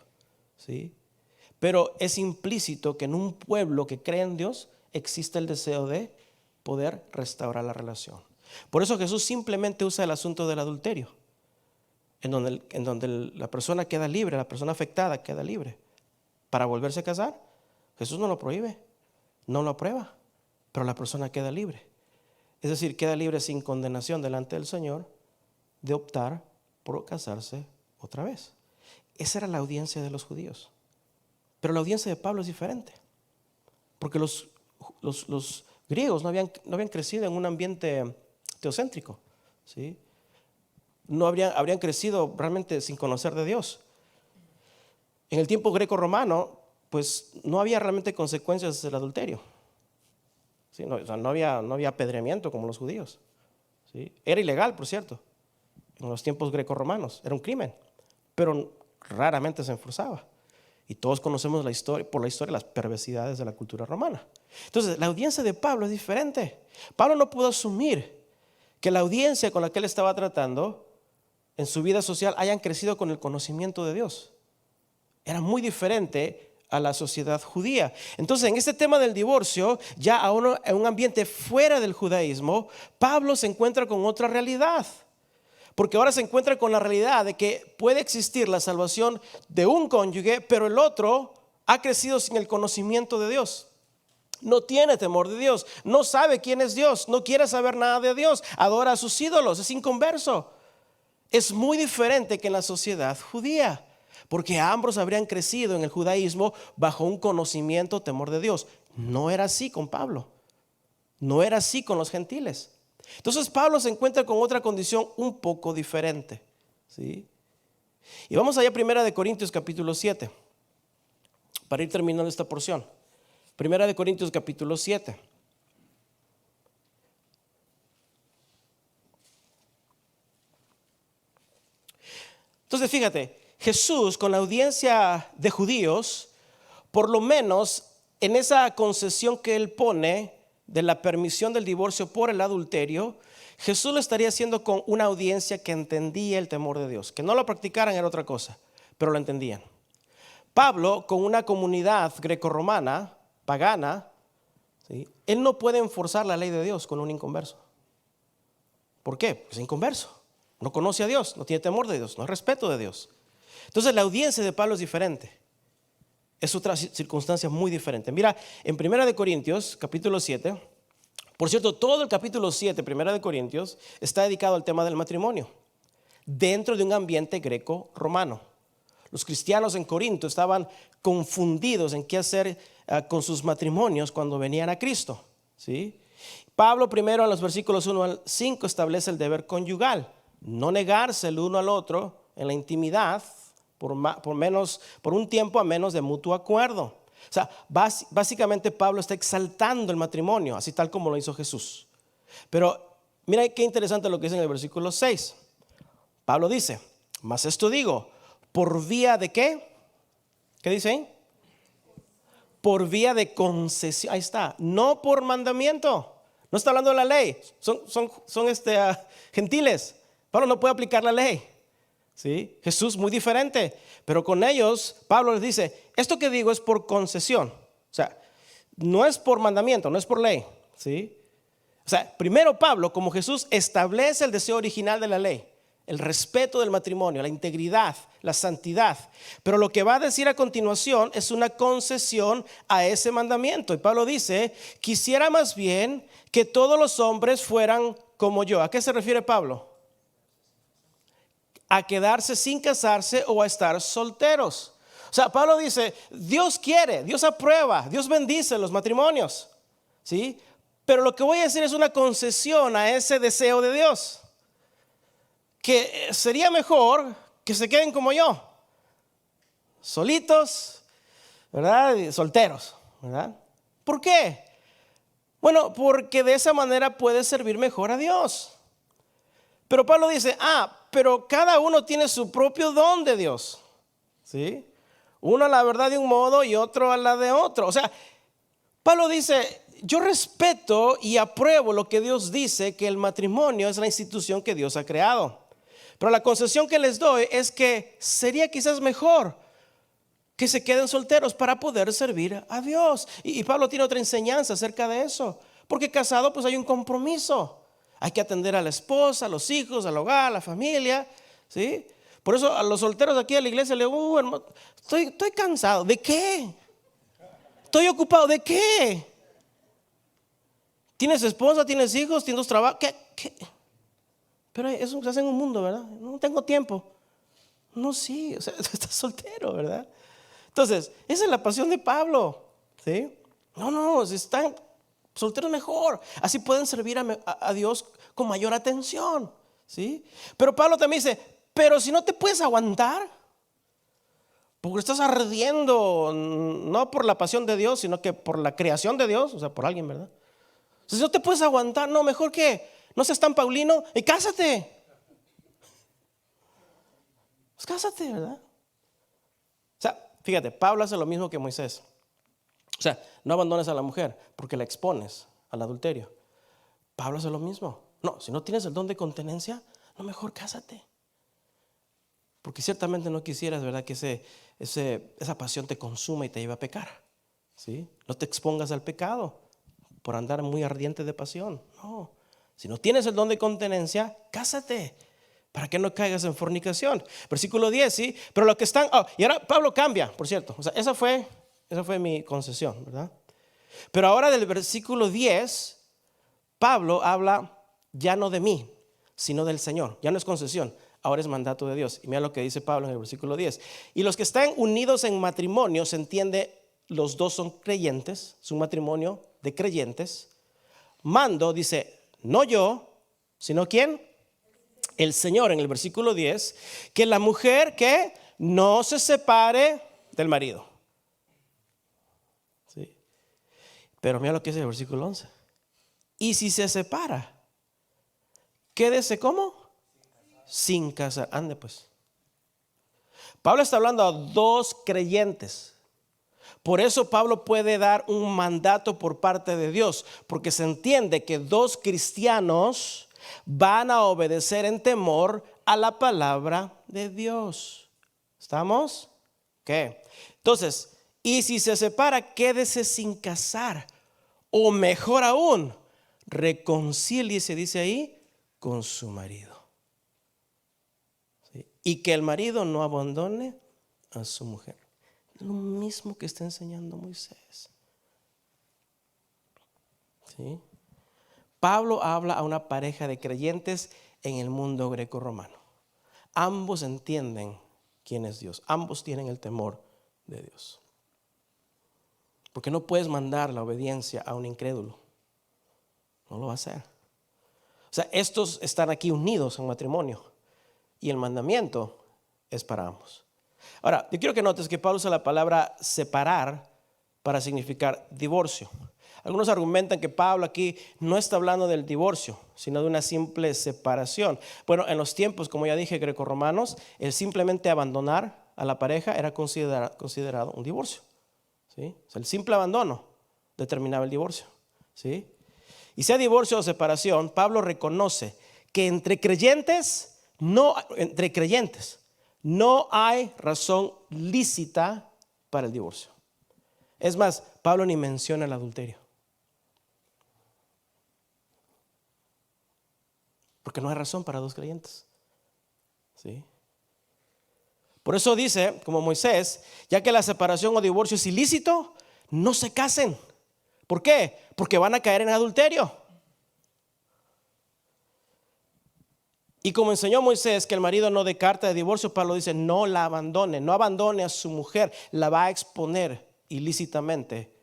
Speaker 1: ¿sí? Pero es implícito que en un pueblo que cree en Dios existe el deseo de poder restaurar la relación. Por eso Jesús simplemente usa el asunto del adulterio, en donde la persona queda libre, la persona afectada queda libre para volverse a casar. Jesús no lo prohíbe, no lo aprueba, pero la persona queda libre. Es decir, queda libre sin condenación delante del Señor de optar por casarse otra vez. Esa era la audiencia de los judíos. Pero la audiencia de Pablo es diferente, porque los griegos no habían crecido en un ambiente teocéntrico, ¿sí? No habrían crecido realmente sin conocer de Dios. En el tiempo greco-romano, pues no había realmente consecuencias del adulterio, ¿sí? No había apedreamiento como los judíos, ¿sí? Era ilegal, por cierto, en los tiempos greco-romanos, era un crimen, pero raramente se enforzaba. Y todos conocemos por la historia las perversidades de la cultura romana. Entonces, la audiencia de Pablo es diferente. Pablo no pudo asumir que la audiencia con la que él estaba tratando en su vida social hayan crecido con el conocimiento de Dios. Era muy diferente a la sociedad judía. Entonces, en este tema del divorcio, ya en un ambiente fuera del judaísmo, Pablo se encuentra con otra realidad. Porque ahora se encuentra con la realidad de que puede existir la salvación de un cónyuge, pero el otro ha crecido sin el conocimiento de Dios. No tiene temor de Dios, no sabe quién es Dios, no quiere saber nada de Dios, adora a sus ídolos, es inconverso. Es muy diferente que en la sociedad judía, porque ambos habrían crecido en el judaísmo bajo un conocimiento, temor de Dios. No era así con Pablo, no era así con los gentiles. Entonces Pablo se encuentra con otra condición un poco diferente, ¿sí? Y vamos allá a 1 Corintios capítulo 7, para ir terminando esta porción. 1 Corintios capítulo 7. Entonces fíjate, Jesús con la audiencia de judíos, por lo menos en esa concesión que él pone de la permisión del divorcio por el adulterio, Jesús lo estaría haciendo con una audiencia que entendía el temor de Dios. Que no lo practicaran era otra cosa, pero lo entendían. Pablo, con una comunidad grecorromana, pagana, ¿sí?, él no puede enforzar la ley de Dios con un inconverso. ¿Por qué? Pues es inconverso. No conoce a Dios, no tiene temor de Dios, no hay respeto de Dios. Entonces la audiencia de Pablo es diferente. Es otra circunstancia muy diferente. Mira, en 1 Corintios, capítulo 7, por cierto, todo el capítulo 7, 1 Corintios, está dedicado al tema del matrimonio, dentro de un ambiente greco-romano. Los cristianos en Corinto estaban confundidos en qué hacer con sus matrimonios cuando venían a Cristo, ¿sí? Pablo primero en los versículos 1 al 5 establece el deber conyugal, no negarse el uno al otro en la intimidad por un tiempo a menos de mutuo acuerdo. O sea, básicamente Pablo está exaltando el matrimonio, así tal como lo hizo Jesús. Pero mira qué interesante lo que dice en el versículo 6. Pablo dice, mas esto digo, ¿por vía de qué? ¿Qué dice ahí? Por vía de concesión, ahí está, no por mandamiento. No está hablando de la ley, son gentiles. Pablo no puede aplicar la ley, ¿sí? Jesús muy diferente, pero con ellos Pablo les dice, esto que digo es por concesión. O sea, no es por mandamiento, no es por ley, ¿sí? O sea, primero Pablo, como Jesús, establece el deseo original de la ley, el respeto del matrimonio, la integridad, la santidad. Pero lo que va a decir a continuación es una concesión a ese mandamiento. Y Pablo dice, quisiera más bien que todos los hombres fueran como yo. ¿A qué se refiere Pablo? A quedarse sin casarse o a estar solteros. O sea, Pablo dice, Dios quiere, Dios aprueba, Dios bendice los matrimonios, ¿sí? Pero lo que voy a decir es una concesión a ese deseo de Dios, que sería mejor que se queden como yo, solitos, ¿verdad? Y solteros, ¿verdad? ¿Por qué? Bueno, porque de esa manera puede servir mejor a Dios. Pero Pablo dice, pero cada uno tiene su propio don de Dios, ¿sí? Uno a la verdad de un modo y otro a la de otro. O sea, Pablo dice, yo respeto y apruebo lo que Dios dice, que el matrimonio es la institución que Dios ha creado. Pero la concesión que les doy es que sería quizás mejor que se queden solteros para poder servir a Dios. Y Pablo tiene otra enseñanza acerca de eso, porque casado pues hay un compromiso. Hay que atender a la esposa, a los hijos, al hogar, a la familia, ¿sí? Por eso a los solteros aquí a la iglesia le digo, hermano, estoy cansado. ¿De qué? Estoy ocupado. ¿De qué? ¿Tienes esposa? ¿Tienes hijos? ¿Tienes trabajo? ¿Qué? Pero eso se hace en un mundo, ¿verdad? No tengo tiempo. No, sí, o sea, estás soltero, ¿verdad? Entonces, esa es la pasión de Pablo, ¿sí? No, si están solteros mejor. Así pueden servir a Dios con mayor atención, ¿sí? Pero Pablo también dice, pero si no te puedes aguantar, porque estás ardiendo, no por la pasión de Dios, sino que por la creación de Dios, o sea, por alguien, ¿verdad? Si no te puedes aguantar, no, mejor que no seas tan Paulino y cásate. Pues cásate, ¿verdad? O sea, fíjate, Pablo hace lo mismo que Moisés. O sea, no abandones a la mujer porque la expones al adulterio. Pablo hace lo mismo. No, si no tienes el don de continencia, no, mejor cásate. Porque ciertamente no quisieras, ¿verdad?, que esa pasión te consuma y te lleve a pecar, ¿sí? No te expongas al pecado por andar muy ardiente de pasión. No, si no tienes el don de continencia, cásate. para que no caigas en fornicación. Versículo 10, ¿sí? Pero los que están, y ahora Pablo cambia, por cierto. O sea, esa fue mi concesión, ¿verdad? Pero ahora del versículo 10, Pablo habla ya no de mí, sino del Señor. Ya no es concesión, ahora es mandato de Dios. Y mira lo que dice Pablo en el versículo 10. Y los que están unidos en matrimonio, se entiende, los dos son creyentes, es un matrimonio de creyentes. Mando, dice, no yo, sino ¿quién? El Señor, en el versículo 10, que la mujer que no se separe del marido. ¿Sí? Pero mira lo que dice el versículo 11. Y si se separa, quédese ¿cómo? Sin casar. Ande pues. Pablo está hablando a dos creyentes. Por eso Pablo puede dar un mandato por parte de Dios, porque se entiende que dos cristianos van a obedecer en temor a la palabra de Dios. ¿Estamos? ¿Qué? Entonces, y si se separa, quédese sin casar, o mejor aún, reconcíliese, dice ahí, con su marido. ¿Sí? Y que el marido no abandone a su mujer. Lo mismo que está enseñando Moisés. ¿Sí? Pablo habla a una pareja de creyentes en el mundo greco-romano. Ambos entienden quién es Dios. Ambos tienen el temor de Dios. Porque no puedes mandar la obediencia a un incrédulo. No lo va a hacer. O sea, estos están aquí unidos en matrimonio. Y el mandamiento es para ambos. Ahora, yo quiero que notes que Pablo usa la palabra separar para significar divorcio. Algunos argumentan que Pablo aquí no está hablando del divorcio, sino de una simple separación. Bueno, en los tiempos, como ya dije, grecorromanos, el simplemente abandonar a la pareja era considerado un divorcio. ¿Sí? O sea, el simple abandono determinaba el divorcio. ¿Sí? Y sea divorcio o separación, Pablo reconoce que entre creyentes no hay razón lícita para el divorcio. Es más, Pablo ni menciona el adulterio. Porque no hay razón para dos creyentes. ¿Sí? Por eso dice, como Moisés, ya que la separación o divorcio es ilícito, no se casen. ¿Por qué? Porque van a caer en adulterio. Y como enseñó Moisés que el marido no dé carta de divorcio, Pablo dice, no la abandone, no abandone a su mujer, la va a exponer ilícitamente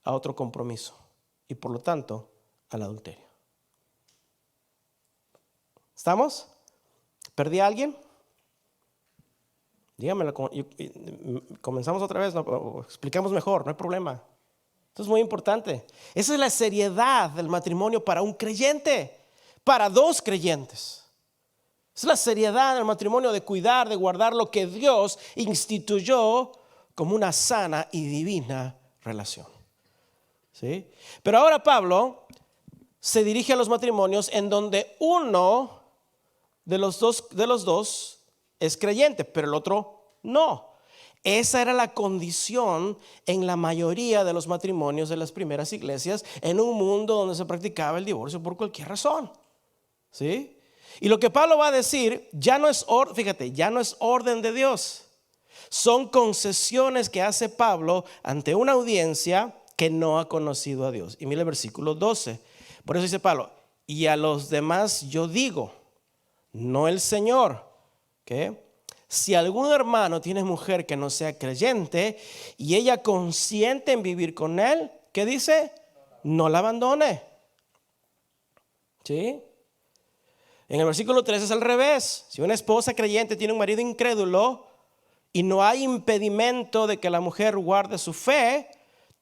Speaker 1: a otro compromiso y por lo tanto al adulterio. ¿Estamos? ¿Perdí a alguien? Dígamelo. Comenzamos otra vez, ¿no? Explicamos mejor, no hay problema. Esto es muy importante. Esa es la seriedad del matrimonio para un creyente, para dos creyentes. Es la seriedad del matrimonio de cuidar, de guardar lo que Dios instituyó como una sana y divina relación. ¿Sí? Pero ahora Pablo se dirige a los matrimonios en donde uno de los dos es creyente, pero el otro no. Esa era la condición en la mayoría de los matrimonios de las primeras iglesias en un mundo donde se practicaba el divorcio por cualquier razón. ¿Sí? Y lo que Pablo va a decir ya no es orden de Dios. Son concesiones que hace Pablo ante una audiencia que no ha conocido a Dios. Y mira el versículo 12. Por eso dice Pablo, y a los demás yo digo, no el Señor, ¿qué? Si algún hermano tiene mujer que no sea creyente y ella consiente en vivir con él, ¿qué dice? No la abandone. ¿Sí? En el versículo 13 es al revés. Si una esposa creyente tiene un marido incrédulo y no hay impedimento de que la mujer guarde su fe,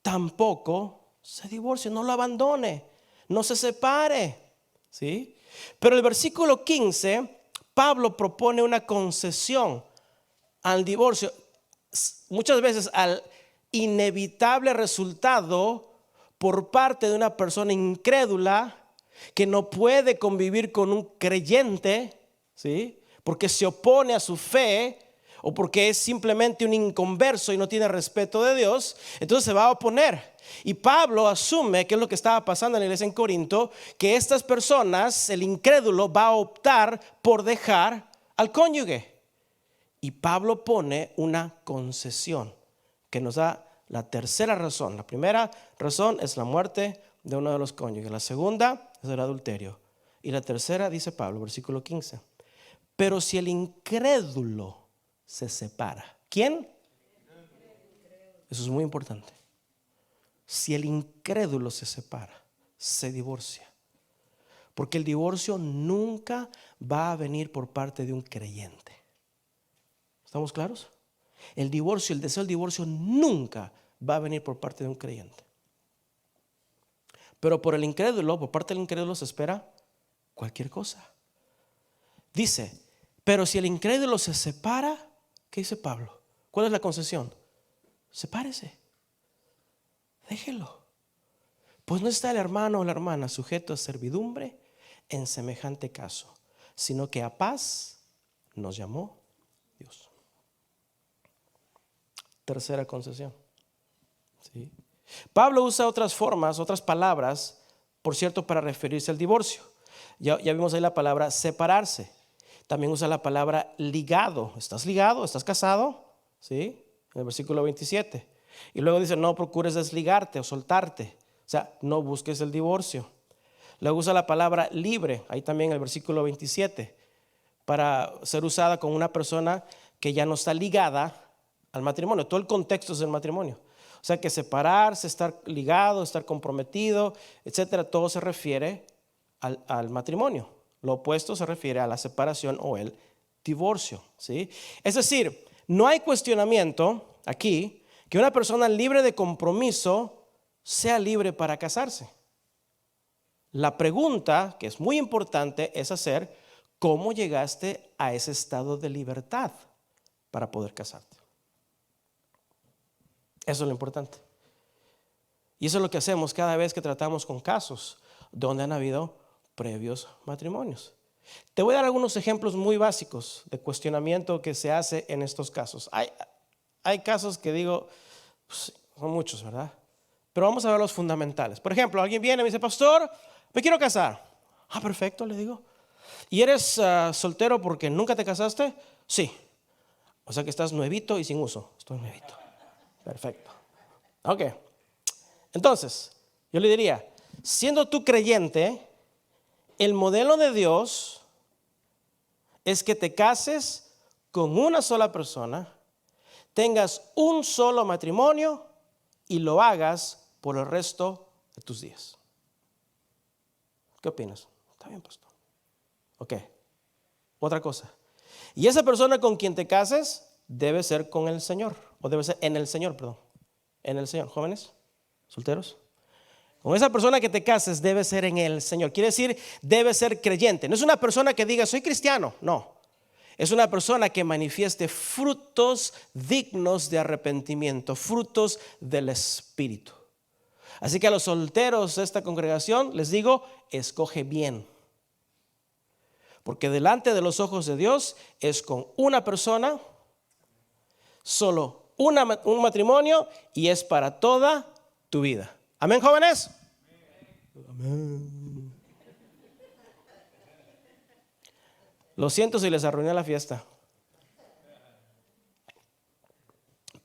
Speaker 1: tampoco se divorcie, no lo abandone, no se separe. ¿Sí? Pero el versículo 15, Pablo propone una concesión al divorcio, muchas veces al inevitable resultado por parte de una persona incrédula que no puede convivir con un creyente, ¿sí? Porque se opone a su fe, o porque es simplemente un inconverso y no tiene respeto de Dios, entonces se va a oponer. Y Pablo asume que es lo que estaba pasando en la iglesia en Corinto, que estas personas, el incrédulo, va a optar por dejar al cónyuge. Y Pablo pone una concesión que nos da la tercera razón. La primera razón es la muerte de uno de los cónyuges. La segunda es el adulterio. Y la tercera, dice Pablo, versículo 15. Pero si el incrédulo se separa. ¿Quién? Eso es muy importante. Si el incrédulo se separa, se divorcia. Porque el divorcio nunca va a venir por parte de un creyente. ¿Estamos claros? El divorcio, el deseo del divorcio nunca va a venir por parte de un creyente. Pero por el incrédulo, por parte del incrédulo se espera cualquier cosa. Dice, pero si el incrédulo se separa, ¿qué dice Pablo? ¿Cuál es la concesión? Sepárese. Déjelo. Pues no está el hermano o la hermana sujeto a servidumbre en semejante caso, sino que a paz nos llamó Dios. Tercera concesión. ¿Sí? Pablo usa otras formas, otras palabras, por cierto, para referirse al divorcio. Ya vimos ahí la palabra separarse. También usa la palabra ligado. ¿Estás ligado? ¿Estás casado? ¿Sí? En el versículo 27. Y luego dice, no procures desligarte o soltarte. O sea, no busques el divorcio. Luego usa la palabra libre, ahí también en el versículo 27, para ser usada con una persona que ya no está ligada al matrimonio. Todo el contexto es el matrimonio. O sea que separarse, estar ligado, estar comprometido, etcétera, todo se refiere al matrimonio. Lo opuesto se refiere a la separación o el divorcio, ¿sí? Es decir, no hay cuestionamiento aquí que una persona libre de compromiso sea libre para casarse. La pregunta, que es muy importante, es hacer, ¿cómo llegaste a ese estado de libertad para poder casarte? Eso es lo importante. Y eso es lo que hacemos cada vez que tratamos con casos donde han habido previos matrimonios. Te voy a dar algunos ejemplos muy básicos de cuestionamiento que se hace en estos casos. Hay casos que digo, pues, son muchos, ¿verdad? Pero vamos a ver los fundamentales. Por ejemplo, alguien viene y me dice, pastor, me quiero casar. Ah, perfecto, le digo. ¿Y eres soltero porque nunca te casaste? Sí. O sea que estás nuevito y sin uso. Estoy nuevito. Perfecto. Ok. Entonces, yo le diría, siendo tú creyente, el modelo de Dios es que te cases con una sola persona, tengas un solo matrimonio y lo hagas por el resto de tus días. ¿Qué opinas? Está bien, pastor. Ok. Otra cosa. Y esa persona con quien te cases debe ser con el Señor, o debe ser en el Señor, perdón. En el Señor. Jóvenes, solteros. Con esa persona que te cases debe ser en el Señor. Quiere decir, debe ser creyente. No es una persona que diga, soy cristiano. No. Es una persona que manifieste frutos dignos de arrepentimiento, frutos del Espíritu. Así que a los solteros de esta congregación les digo, escoge bien. Porque delante de los ojos de Dios es con una persona, solo un matrimonio y es para toda tu vida. Amén, jóvenes. Amén. Lo siento si les arruiné la fiesta.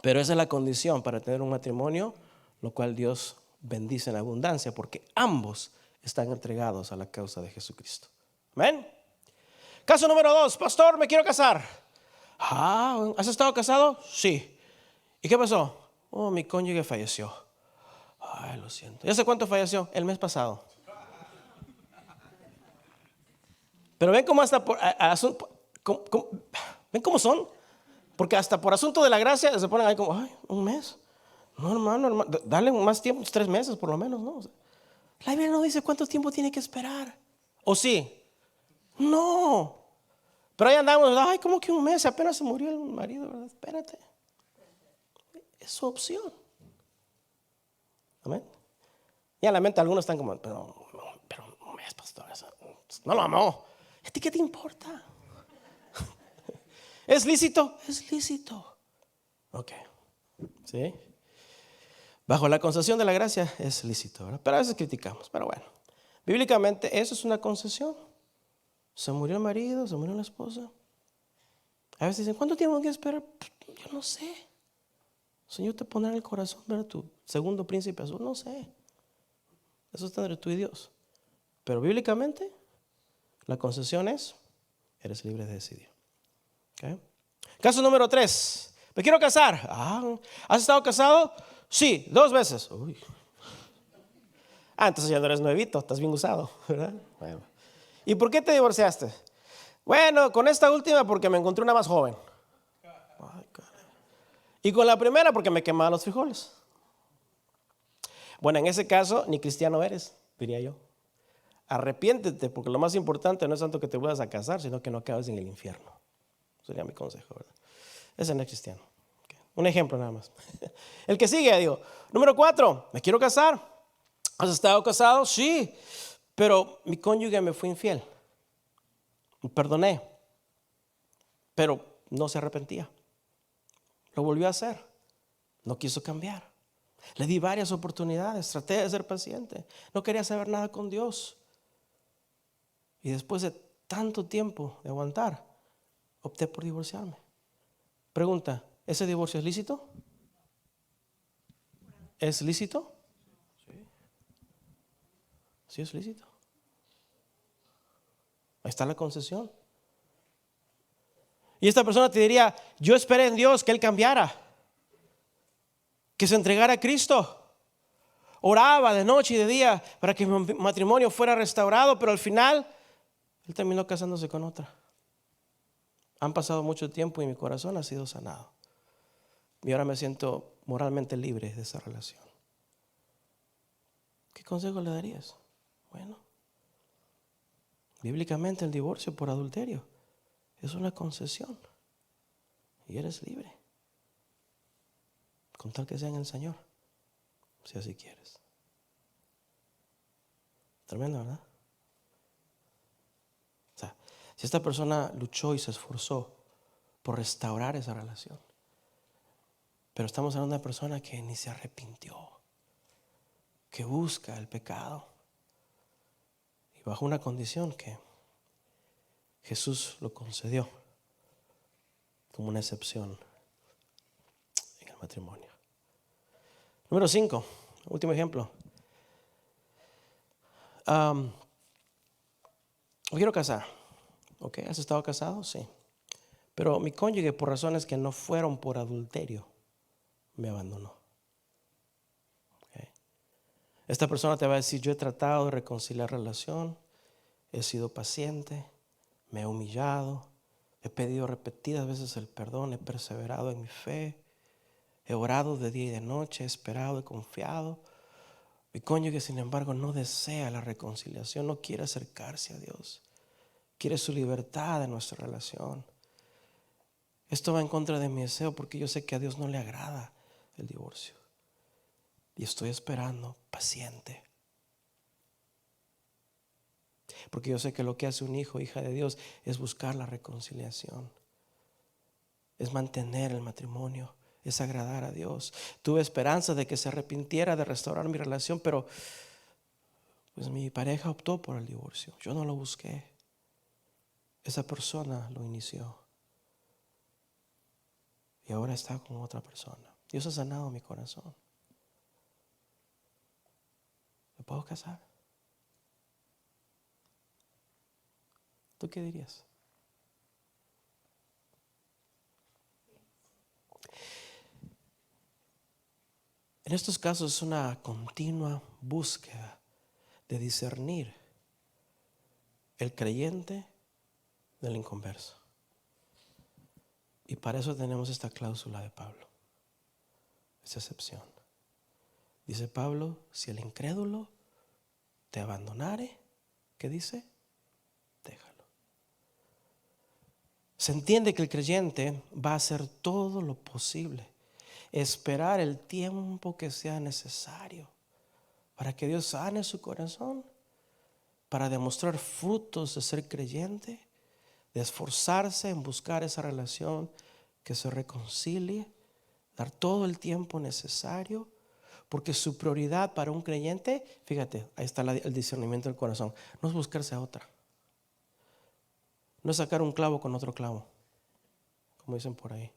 Speaker 1: Pero esa es la condición para tener un matrimonio, lo cual Dios bendice en abundancia, porque ambos están entregados a la causa de Jesucristo. Amén. Caso número 2, pastor, me quiero casar. ¿Has estado casado? Sí. ¿Y qué pasó? Oh, mi cónyuge falleció. Ay, lo siento. ¿Ya sé cuánto falleció? El mes pasado. Pero ven cómo hasta ven cómo son. Porque hasta por asunto de la gracia se ponen ahí como, ay, un mes. No, hermano, dale más tiempo, 3 meses por lo menos, ¿no? O sea, la Biblia no dice cuánto tiempo tiene que esperar. ¿O sí? No. Pero ahí andamos, ay, como que un mes, apenas se murió el marido, ¿verdad? Espérate. Es su opción. Amén. Y a la mente algunos están como, pero un mes, pastor, eso, no lo amó. ¿A ti qué te importa? ¿Es lícito? Es lícito. Ok. ¿Sí? Bajo la concesión de la gracia es lícito, ¿verdad? Pero a veces criticamos, pero bueno. Bíblicamente eso es una concesión. Se murió el marido, se murió la esposa. A veces dicen, ¿cuánto tiempo hay que esperar? Yo no sé. El Señor te pondrá en el corazón ver a tu segundo príncipe azul, no sé. Eso está entre tú y Dios. Pero bíblicamente, la concesión es, eres libre de decidir. ¿Okay? Caso número 3. Me quiero casar. ¿Has estado casado? Sí, 2 veces. Uy. Entonces ya no eres nuevito, estás bien usado, ¿verdad? Bueno. ¿Y por qué te divorciaste? Bueno, con esta última porque me encontré una más joven. Ay, y con la primera porque me quemaban los frijoles. Bueno, en ese caso ni cristiano eres, diría yo. Arrepiéntete, porque lo más importante no es tanto que te vuelvas a casar, sino que no acabes en el infierno. Sería mi consejo, ¿verdad? Ese no es cristiano. Okay. Un ejemplo nada más. El que sigue, digo, número 4, me quiero casar. ¿Has estado casado? Sí, pero mi cónyuge me fue infiel. Me perdoné, pero no se arrepentía. Lo volvió a hacer. No quiso cambiar. Le di varias oportunidades, traté de ser paciente. No quería saber nada con Dios. Y después de tanto tiempo de aguantar, opté por divorciarme. Pregunta, ¿ese divorcio es lícito? ¿Es lícito? Sí. Sí es lícito. Ahí está la concesión. Y esta persona te diría, yo esperé en Dios que Él cambiara, que se entregara a Cristo. Oraba de noche y de día para que mi matrimonio fuera restaurado, pero al final Él terminó casándose con otra. Han pasado mucho tiempo y mi corazón ha sido sanado. Y ahora me siento moralmente libre de esa relación. ¿Qué consejo le darías? Bueno, bíblicamente el divorcio por adulterio es una concesión y eres libre, con tal que sea en el Señor, si así quieres. Tremendo, ¿verdad? O sea, si esta persona luchó y se esforzó por restaurar esa relación, pero estamos hablando de una persona que ni se arrepintió, que busca el pecado y bajo una condición que Jesús lo concedió como una excepción en el matrimonio. Número 5, último ejemplo. Me quiero casar. ¿Ok? ¿Has estado casado? Sí. Pero mi cónyuge, por razones que no fueron por adulterio, me abandonó. ¿Okay? Esta persona te va a decir, yo he tratado de reconciliar relación, he sido paciente, me he humillado, he pedido repetidas veces el perdón, he perseverado en mi fe, he orado de día y de noche, he esperado, he confiado. Mi cónyuge, sin embargo, no desea la reconciliación, no quiere acercarse a Dios, quiere su libertad de nuestra relación. Esto va en contra de mi deseo porque yo sé que a Dios no le agrada el divorcio. Y estoy esperando, paciente. Porque yo sé que lo que hace un hijo o hija de Dios es buscar la reconciliación. Es mantener el matrimonio, es agradar a Dios. Tuve esperanza de que se arrepintiera de restaurar mi relación, pero pues mi pareja optó por el divorcio. Yo no lo busqué. Esa persona lo inició. Y ahora está con otra persona. Dios ha sanado mi corazón. ¿Me puedo casar? ¿Tú qué dirías? En estos casos es una continua búsqueda de discernir el creyente del inconverso. Y para eso tenemos esta cláusula de Pablo, esa excepción. Dice Pablo, si el incrédulo te abandonare, ¿qué dice? Déjalo. Se entiende que el creyente va a hacer todo lo posible, esperar el tiempo que sea necesario para que Dios sane su corazón, para demostrar frutos de ser creyente, de esforzarse en buscar esa relación, que se reconcilie, dar todo el tiempo necesario, porque su prioridad para un creyente, fíjate, ahí está el discernimiento del corazón, no es buscarse a otra, no es sacar un clavo con otro clavo, como dicen por ahí,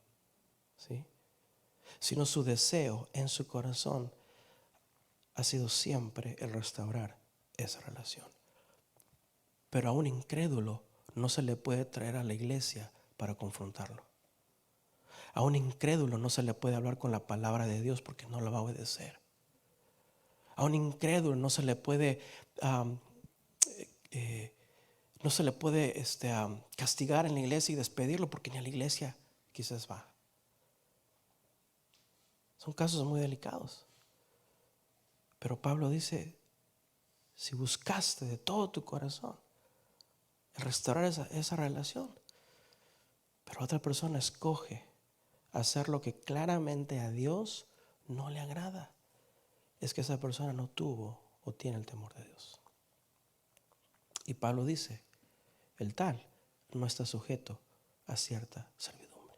Speaker 1: ¿sí? Sino su deseo en su corazón ha sido siempre el restaurar esa relación. Pero a un incrédulo no se le puede traer a la iglesia para confrontarlo. A un incrédulo no se le puede hablar con la palabra de Dios porque no la va a obedecer. A un incrédulo no se le puede castigar en la iglesia y despedirlo porque ni a la iglesia quizás va. Son casos muy delicados. Pero Pablo dice, si buscaste de todo tu corazón el restaurar esa relación, pero otra persona escoge hacer lo que claramente a Dios no le agrada, es que esa persona no tuvo o tiene el temor de Dios. Y Pablo dice, el tal no está sujeto a cierta servidumbre.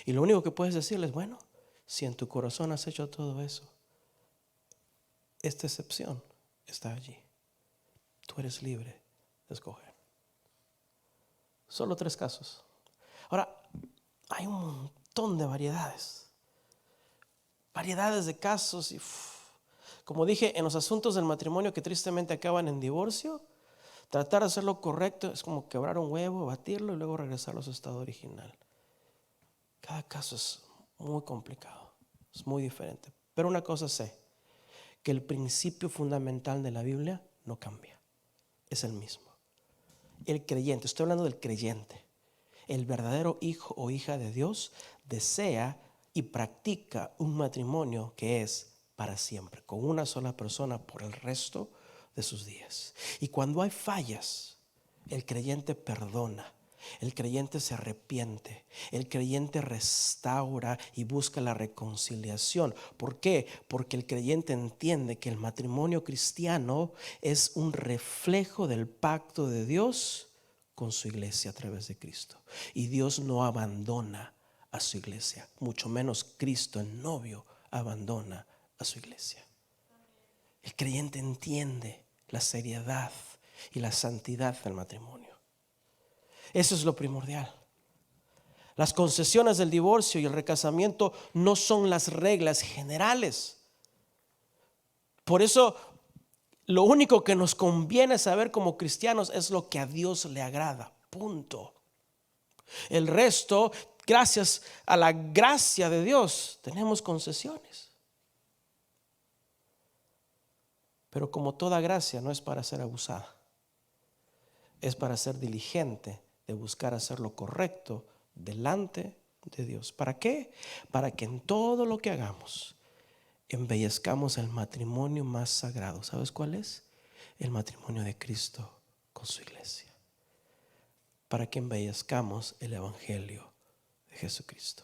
Speaker 1: Y lo único que puedes decirles, bueno, si en tu corazón has hecho todo eso, esta excepción está allí. Tú eres libre de escoger. Solo 3 casos. Ahora, hay un montón de variedades de casos. Y como dije, en los asuntos del matrimonio que tristemente acaban en divorcio, tratar de hacer lo correcto es como quebrar un huevo, batirlo y luego regresarlo a su estado original. Cada caso es muy complicado, es muy diferente. Pero una cosa sé, que el principio fundamental de la Biblia no cambia, es el mismo. El creyente, estoy hablando del creyente, el verdadero hijo o hija de Dios desea y practica un matrimonio que es para siempre, con una sola persona por el resto de sus días. Y cuando hay fallas, el creyente perdona, el creyente se arrepiente, el creyente restaura y busca la reconciliación. ¿Por qué? Porque el creyente entiende que el matrimonio cristiano es un reflejo del pacto de Dios con su iglesia a través de Cristo. Y Dios no abandona a su iglesia, mucho menos Cristo, el novio, abandona a su iglesia. El creyente entiende la seriedad y la santidad del matrimonio. Eso es lo primordial. Las concesiones del divorcio y el recasamiento no son las reglas generales. Por eso, lo único que nos conviene saber como cristianos es lo que a Dios le agrada. Punto. El resto, gracias a la gracia de Dios, tenemos concesiones. Pero como toda gracia no es para ser abusada, es para ser diligente de buscar hacer lo correcto delante de Dios. ¿Para qué? Para que en todo lo que hagamos embellezcamos el matrimonio más sagrado. ¿Sabes cuál es? El matrimonio de Cristo con su iglesia. Para que embellezcamos el evangelio de Jesucristo.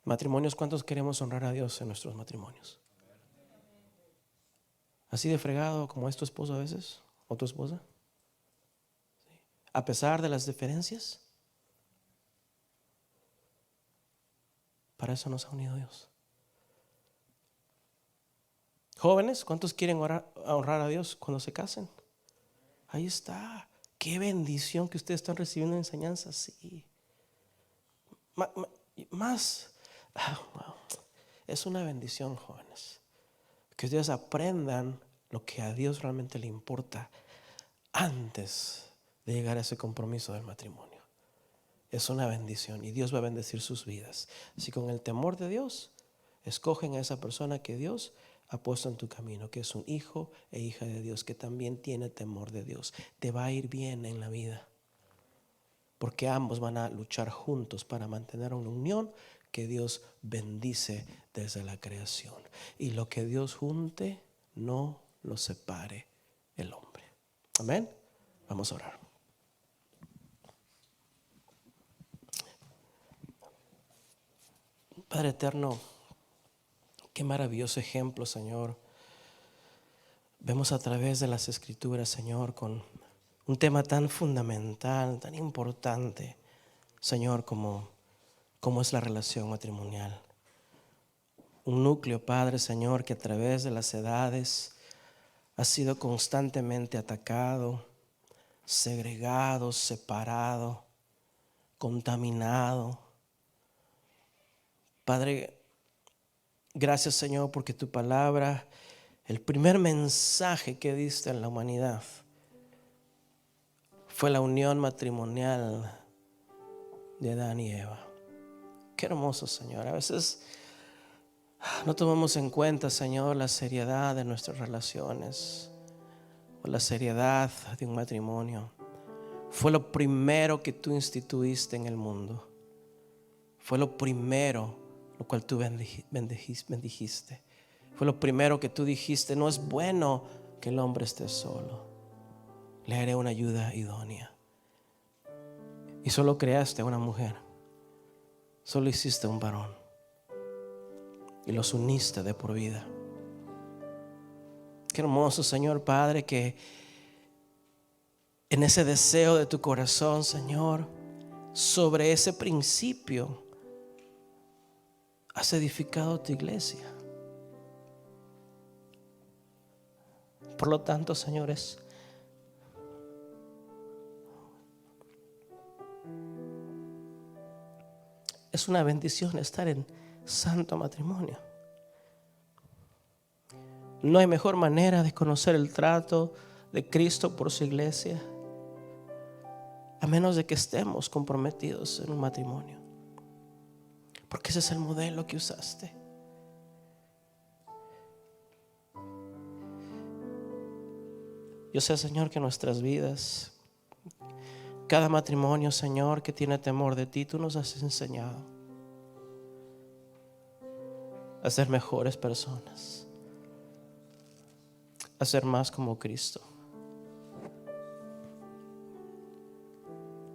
Speaker 1: Matrimonios, ¿cuántos queremos honrar a Dios en nuestros matrimonios? ¿Así de fregado como es tu esposo a veces? ¿O tu esposa? ¿Sí? A pesar de las diferencias. Para eso nos ha unido Dios. Jóvenes, ¿cuántos quieren honrar a Dios cuando se casen? Ahí está. Qué bendición que ustedes están recibiendo enseñanza. Sí. Más. Wow. Es una bendición, jóvenes. Que ustedes aprendan lo que a Dios realmente le importa antes de llegar a ese compromiso del matrimonio. Es una bendición y Dios va a bendecir sus vidas. Si con el temor de Dios escogen a esa persona que Dios ha puesto en tu camino, que es un hijo e hija de Dios, que también tiene temor de Dios, te va a ir bien en la vida. Porque ambos van a luchar juntos para mantener una unión que Dios bendice desde la creación. Y lo que Dios junte, no lo separe el hombre. Amén. Vamos a orar. Padre eterno, qué maravilloso ejemplo, Señor, vemos a través de las Escrituras, Señor, con un tema tan fundamental, tan importante, Señor, como es la relación matrimonial. Un núcleo, Padre, Señor, que a través de las edades ha sido constantemente atacado, segregado, separado, contaminado. Padre, gracias, Señor, porque tu palabra, el primer mensaje que diste en la humanidad fue la unión matrimonial de Adán y Eva. Qué hermoso, Señor. A veces no tomamos en cuenta, Señor, la seriedad de nuestras relaciones o la seriedad de un matrimonio. Fue lo primero que tú instituiste en el mundo. Fue lo primero lo cual tú bendijiste. Fue lo primero que tú dijiste: no es bueno que el hombre esté solo. Le haré una ayuda idónea. Y solo creaste a una mujer. Solo hiciste un varón. Y los uniste de por vida. Qué hermoso, Señor Padre, que en ese deseo de tu corazón, Señor, sobre ese principio has edificado tu iglesia. Por lo tanto, señores, es una bendición estar en santo matrimonio. No hay mejor manera de conocer el trato de Cristo por su iglesia, a menos de que estemos comprometidos en un matrimonio. Porque ese es el modelo que usaste. Yo sé, Señor, que nuestras vidas, cada matrimonio, Señor, que tiene temor de ti, tú nos has enseñado a ser mejores personas, a ser más como Cristo.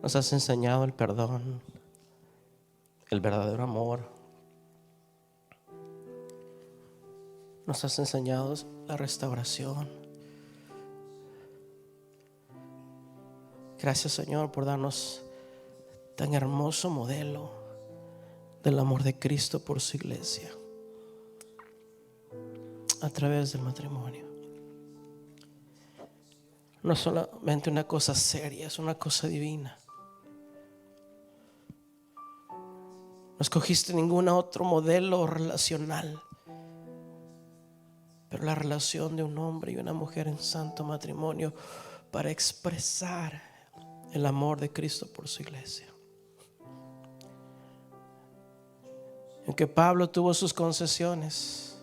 Speaker 1: Nos has enseñado el perdón, el verdadero amor. Nos has enseñado la restauración. Gracias, Señor, por darnos tan hermoso modelo del amor de Cristo por su iglesia a través del matrimonio. No es solamente una cosa seria, es una cosa divina. No escogiste ningún otro modelo relacional, pero la relación de un hombre y una mujer en santo matrimonio para expresar el amor de Cristo por su iglesia. Aunque Pablo tuvo sus concesiones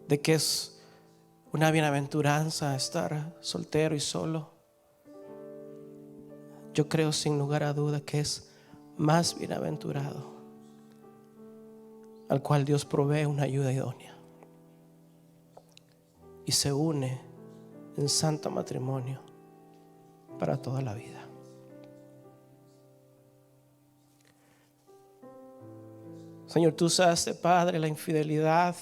Speaker 1: de que es una bienaventuranza estar soltero y solo, yo creo sin lugar a duda que es más bienaventurado al cual Dios provee una ayuda idónea y se une en santo matrimonio para toda la vida. Señor, tú usaste, Padre, la infidelidad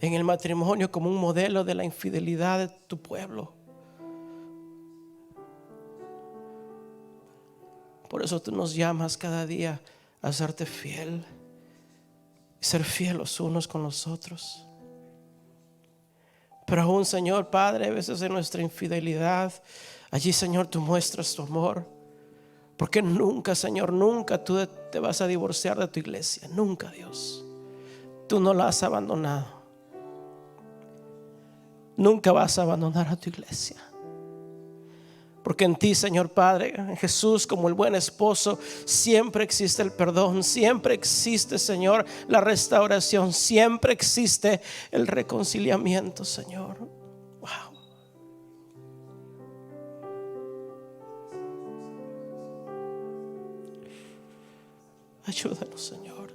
Speaker 1: en el matrimonio como un modelo de la infidelidad de tu pueblo. Por eso tú nos llamas cada día a serte fiel y ser fiel los unos con los otros. Pero aún, Señor Padre, a veces en nuestra infidelidad, allí, Señor, tú muestras tu amor. Porque nunca, Señor, nunca tú te vas a divorciar de tu iglesia. Nunca, Dios. Tú no la has abandonado. Nunca vas a abandonar a tu iglesia. Porque en ti, Señor Padre, en Jesús, como el buen esposo, siempre existe el perdón, siempre existe, Señor, la restauración, siempre existe el reconciliamiento, Señor. Wow. Ayúdanos, Señor.